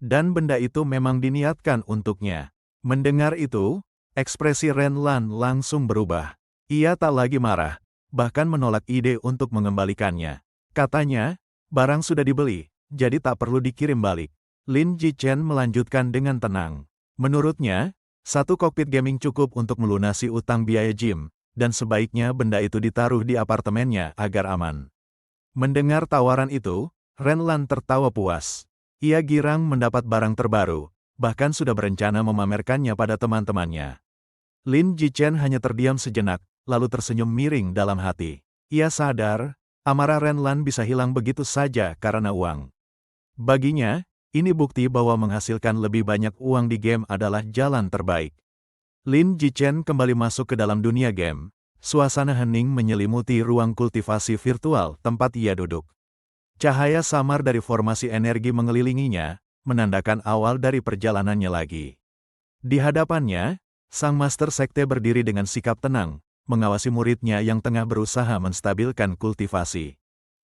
Speaker 1: Dan benda itu memang diniatkan untuknya. Mendengar itu, ekspresi Ren Lan langsung berubah. Ia tak lagi marah, bahkan menolak ide untuk mengembalikannya. Katanya, barang sudah dibeli, jadi tak perlu dikirim balik. Lin Zichen melanjutkan dengan tenang. Menurutnya, satu kokpit gaming cukup untuk melunasi utang biaya gym, dan sebaiknya benda itu ditaruh di apartemennya agar aman. Mendengar tawaran itu, Renlan tertawa puas. Ia girang mendapat barang terbaru, bahkan sudah berencana memamerkannya pada teman-temannya. Lin Jichen hanya terdiam sejenak, lalu tersenyum miring dalam hati. Ia sadar, amarah Renlan bisa hilang begitu saja karena uang. Baginya, ini bukti bahwa menghasilkan lebih banyak uang di game adalah jalan terbaik. Lin Jichen kembali masuk ke dalam dunia game. Suasana hening menyelimuti ruang kultivasi virtual tempat ia duduk. Cahaya samar dari formasi energi mengelilinginya, menandakan awal dari perjalanannya lagi. Di hadapannya, sang master sekte berdiri dengan sikap tenang, mengawasi muridnya yang tengah berusaha menstabilkan kultivasi.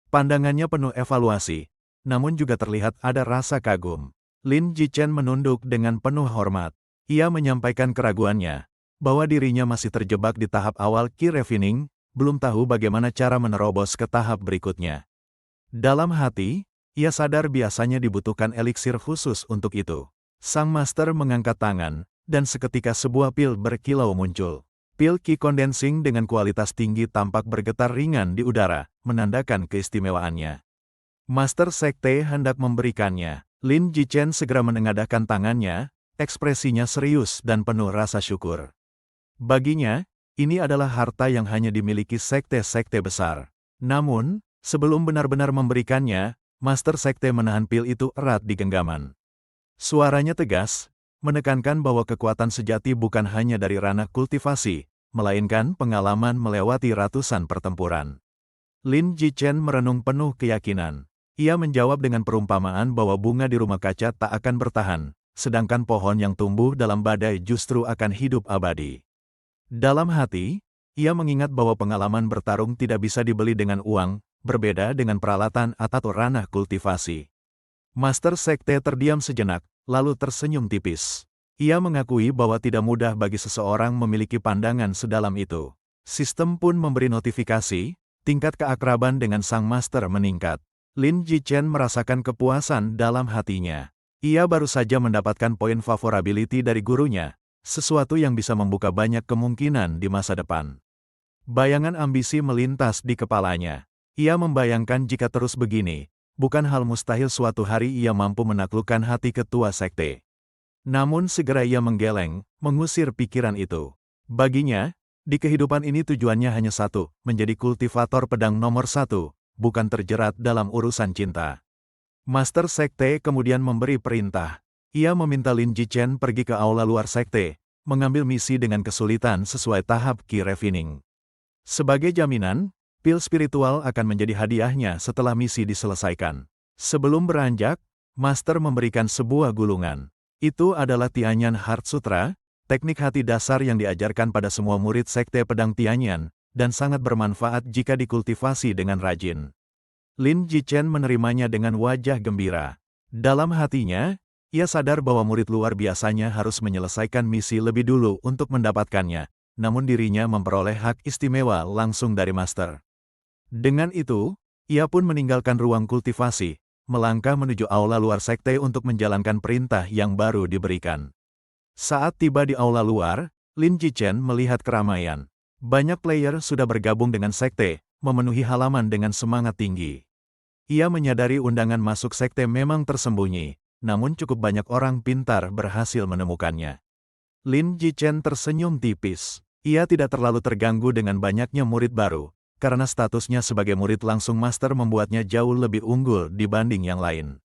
Speaker 1: Pandangannya penuh evaluasi, namun juga terlihat ada rasa kagum. Lin Jichen menunduk dengan penuh hormat. Ia menyampaikan keraguannya, bahwa dirinya masih terjebak di tahap awal key refining, belum tahu bagaimana cara menerobos ke tahap berikutnya. Dalam hati, ia sadar biasanya dibutuhkan eliksir khusus untuk itu. Sang master mengangkat tangan, dan seketika sebuah pil berkilau muncul. Pil Qi Condensing dengan kualitas tinggi tampak bergetar ringan di udara, menandakan keistimewaannya. Master Sekte hendak memberikannya. Lin Jichen segera menengadahkan tangannya, ekspresinya serius dan penuh rasa syukur. Baginya, ini adalah harta yang hanya dimiliki sekte-sekte besar. Namun, sebelum benar-benar memberikannya, Master Sekte menahan pil itu erat di genggaman. Suaranya tegas, menekankan bahwa kekuatan sejati bukan hanya dari ranah kultivasi, melainkan pengalaman melewati ratusan pertempuran. Lin Jichen merenung penuh keyakinan. Ia menjawab dengan perumpamaan bahwa bunga di rumah kaca tak akan bertahan, sedangkan pohon yang tumbuh dalam badai justru akan hidup abadi. Dalam hati, ia mengingat bahwa pengalaman bertarung tidak bisa dibeli dengan uang, berbeda dengan peralatan atau ranah kultivasi. Master Sekte terdiam sejenak, lalu tersenyum tipis. Ia mengakui bahwa tidak mudah bagi seseorang memiliki pandangan sedalam itu. Sistem pun memberi notifikasi, tingkat keakraban dengan sang master meningkat. Lin Jichen merasakan kepuasan dalam hatinya. Ia baru saja mendapatkan poin favorability dari gurunya, sesuatu yang bisa membuka banyak kemungkinan di masa depan. Bayangan ambisi melintas di kepalanya. Ia membayangkan jika terus begini, bukan hal mustahil suatu hari ia mampu menaklukkan hati ketua sekte. Namun segera ia menggeleng, mengusir pikiran itu. Baginya, di kehidupan ini tujuannya hanya satu, menjadi kultivator pedang nomor 1, bukan terjerat dalam urusan cinta. Master Sekte kemudian memberi perintah. Ia meminta Lin Jichen pergi ke aula luar sekte, mengambil misi dengan kesulitan sesuai tahap key refining. Sebagai jaminan, pil spiritual akan menjadi hadiahnya setelah misi diselesaikan. Sebelum beranjak, Master memberikan sebuah gulungan. Itu adalah Tianyan Heart Sutra, teknik hati dasar yang diajarkan pada semua murid sekte pedang Tianyan, dan sangat bermanfaat jika dikultivasi dengan rajin. Lin Jichen menerimanya dengan wajah gembira. Dalam hatinya, ia sadar bahwa murid luar biasanya harus menyelesaikan misi lebih dulu untuk mendapatkannya, namun dirinya memperoleh hak istimewa langsung dari Master. Dengan itu, ia pun meninggalkan ruang kultivasi, melangkah menuju aula luar sekte untuk menjalankan perintah yang baru diberikan. Saat tiba di aula luar, Lin Jichen melihat keramaian. Banyak player sudah bergabung dengan sekte, memenuhi halaman dengan semangat tinggi. Ia menyadari undangan masuk sekte memang tersembunyi, namun cukup banyak orang pintar berhasil menemukannya. Lin Jichen tersenyum tipis. Ia tidak terlalu terganggu dengan banyaknya murid baru, karena statusnya sebagai murid langsung master membuatnya jauh lebih unggul dibanding yang lain.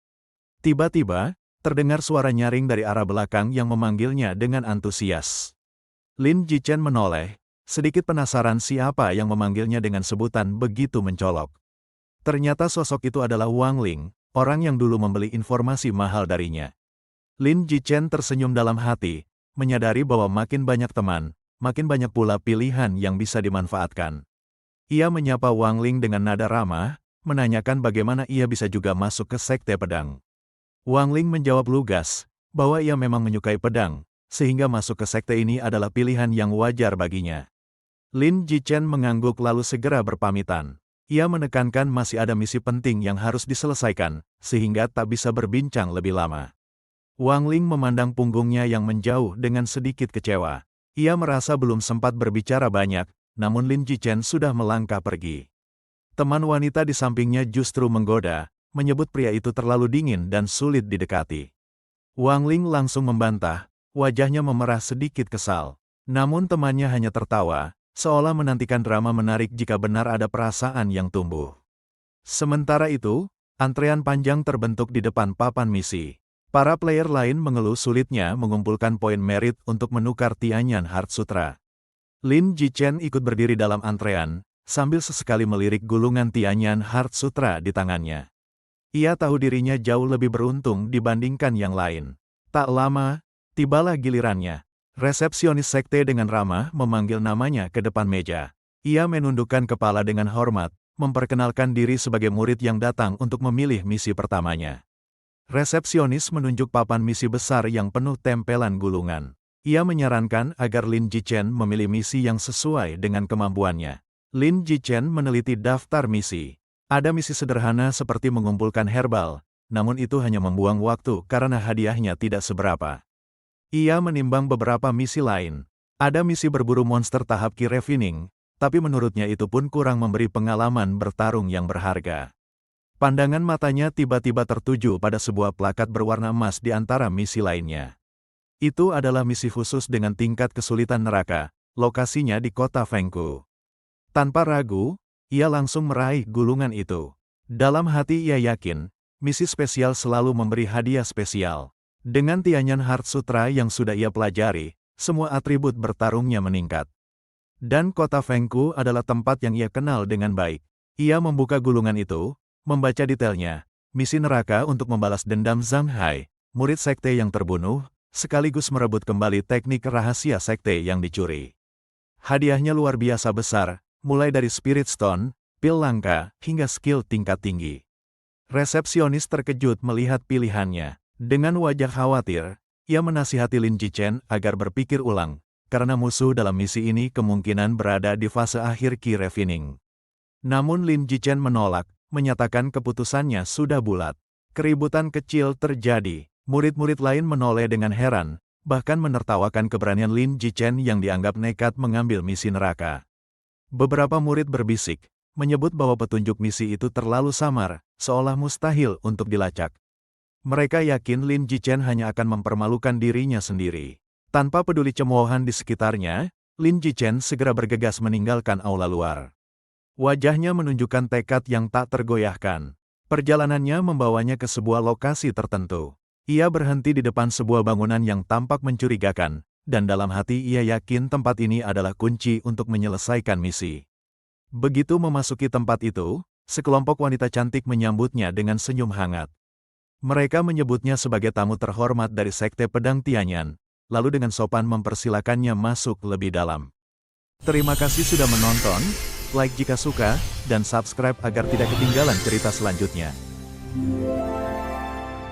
Speaker 1: Tiba-tiba, terdengar suara nyaring dari arah belakang yang memanggilnya dengan antusias. Lin Jichen menoleh, sedikit penasaran siapa yang memanggilnya dengan sebutan begitu mencolok. Ternyata sosok itu adalah Wang Ling, orang yang dulu membeli informasi mahal darinya. Lin Jichen tersenyum dalam hati, menyadari bahwa makin banyak teman, makin banyak pula pilihan yang bisa dimanfaatkan. Ia menyapa Wang Ling dengan nada ramah, menanyakan bagaimana ia bisa juga masuk ke sekte pedang. Wang Ling menjawab lugas, bahwa ia memang menyukai pedang, sehingga masuk ke sekte ini adalah pilihan yang wajar baginya. Lin Jichen mengangguk lalu segera berpamitan. Ia menekankan masih ada misi penting yang harus diselesaikan, sehingga tak bisa berbincang lebih lama. Wang Ling memandang punggungnya yang menjauh dengan sedikit kecewa. Ia merasa belum sempat berbicara banyak, namun Lin Jichen sudah melangkah pergi. Teman wanita di sampingnya justru menggoda, menyebut pria itu terlalu dingin dan sulit didekati. Wang Ling langsung membantah, wajahnya memerah sedikit kesal. Namun temannya hanya tertawa, seolah menantikan drama menarik jika benar ada perasaan yang tumbuh. Sementara itu, antrean panjang terbentuk di depan papan misi. Para player lain mengeluh sulitnya mengumpulkan poin merit untuk menukar Tianyan Heart Sutra. Lin Jichen ikut berdiri dalam antrean, sambil sesekali melirik gulungan Tianyan Heart Sutra di tangannya. Ia tahu dirinya jauh lebih beruntung dibandingkan yang lain. Tak lama, tibalah gilirannya. Resepsionis sekte dengan ramah memanggil namanya ke depan meja. Ia menundukkan kepala dengan hormat, memperkenalkan diri sebagai murid yang datang untuk memilih misi pertamanya. Resepsionis menunjuk papan misi besar yang penuh tempelan gulungan. Ia menyarankan agar Lin Jichen memilih misi yang sesuai dengan kemampuannya. Lin Jichen meneliti daftar misi. Ada misi sederhana seperti mengumpulkan herbal, namun itu hanya membuang waktu karena hadiahnya tidak seberapa. Ia menimbang beberapa misi lain. Ada misi berburu monster tahap Key Refining, tapi menurutnya itu pun kurang memberi pengalaman bertarung yang berharga. Pandangan matanya tiba-tiba tertuju pada sebuah plakat berwarna emas di antara misi lainnya. Itu adalah misi khusus dengan tingkat kesulitan neraka, lokasinya di kota Fengku. Tanpa ragu, ia langsung meraih gulungan itu. Dalam hati ia yakin, misi spesial selalu memberi hadiah spesial. Dengan Tianyan Heart Sutra yang sudah ia pelajari, semua atribut bertarungnya meningkat. Dan kota Fengku adalah tempat yang ia kenal dengan baik. Ia membuka gulungan itu, membaca detailnya, misi neraka untuk membalas dendam Zhang Hai, murid sekte yang terbunuh, sekaligus merebut kembali teknik rahasia sekte yang dicuri. Hadiahnya luar biasa besar, mulai dari Spirit Stone, pil langka, hingga skill tingkat tinggi. Resepsionis terkejut melihat pilihannya. Dengan wajah khawatir, ia menasihati Lin Jichen agar berpikir ulang, karena musuh dalam misi ini kemungkinan berada di fase akhir Key Refining. Namun Lin Jichen menolak, menyatakan keputusannya sudah bulat. Keributan kecil terjadi, murid-murid lain menoleh dengan heran, bahkan menertawakan keberanian Lin Jichen yang dianggap nekat mengambil misi neraka. Beberapa murid berbisik, menyebut bahwa petunjuk misi itu terlalu samar, seolah mustahil untuk dilacak. Mereka yakin Lin Jichen hanya akan mempermalukan dirinya sendiri. Tanpa peduli cemoohan di sekitarnya, Lin Jichen segera bergegas meninggalkan aula luar. Wajahnya menunjukkan tekad yang tak tergoyahkan. Perjalanannya membawanya ke sebuah lokasi tertentu. Ia berhenti di depan sebuah bangunan yang tampak mencurigakan, dan dalam hati ia yakin tempat ini adalah kunci untuk menyelesaikan misi. Begitu memasuki tempat itu, sekelompok wanita cantik menyambutnya dengan senyum hangat. Mereka menyebutnya sebagai tamu terhormat dari Sekte Pedang Tianyan, lalu dengan sopan mempersilakannya masuk lebih dalam. Terima kasih sudah menonton. Like jika suka, dan subscribe agar tidak ketinggalan cerita selanjutnya.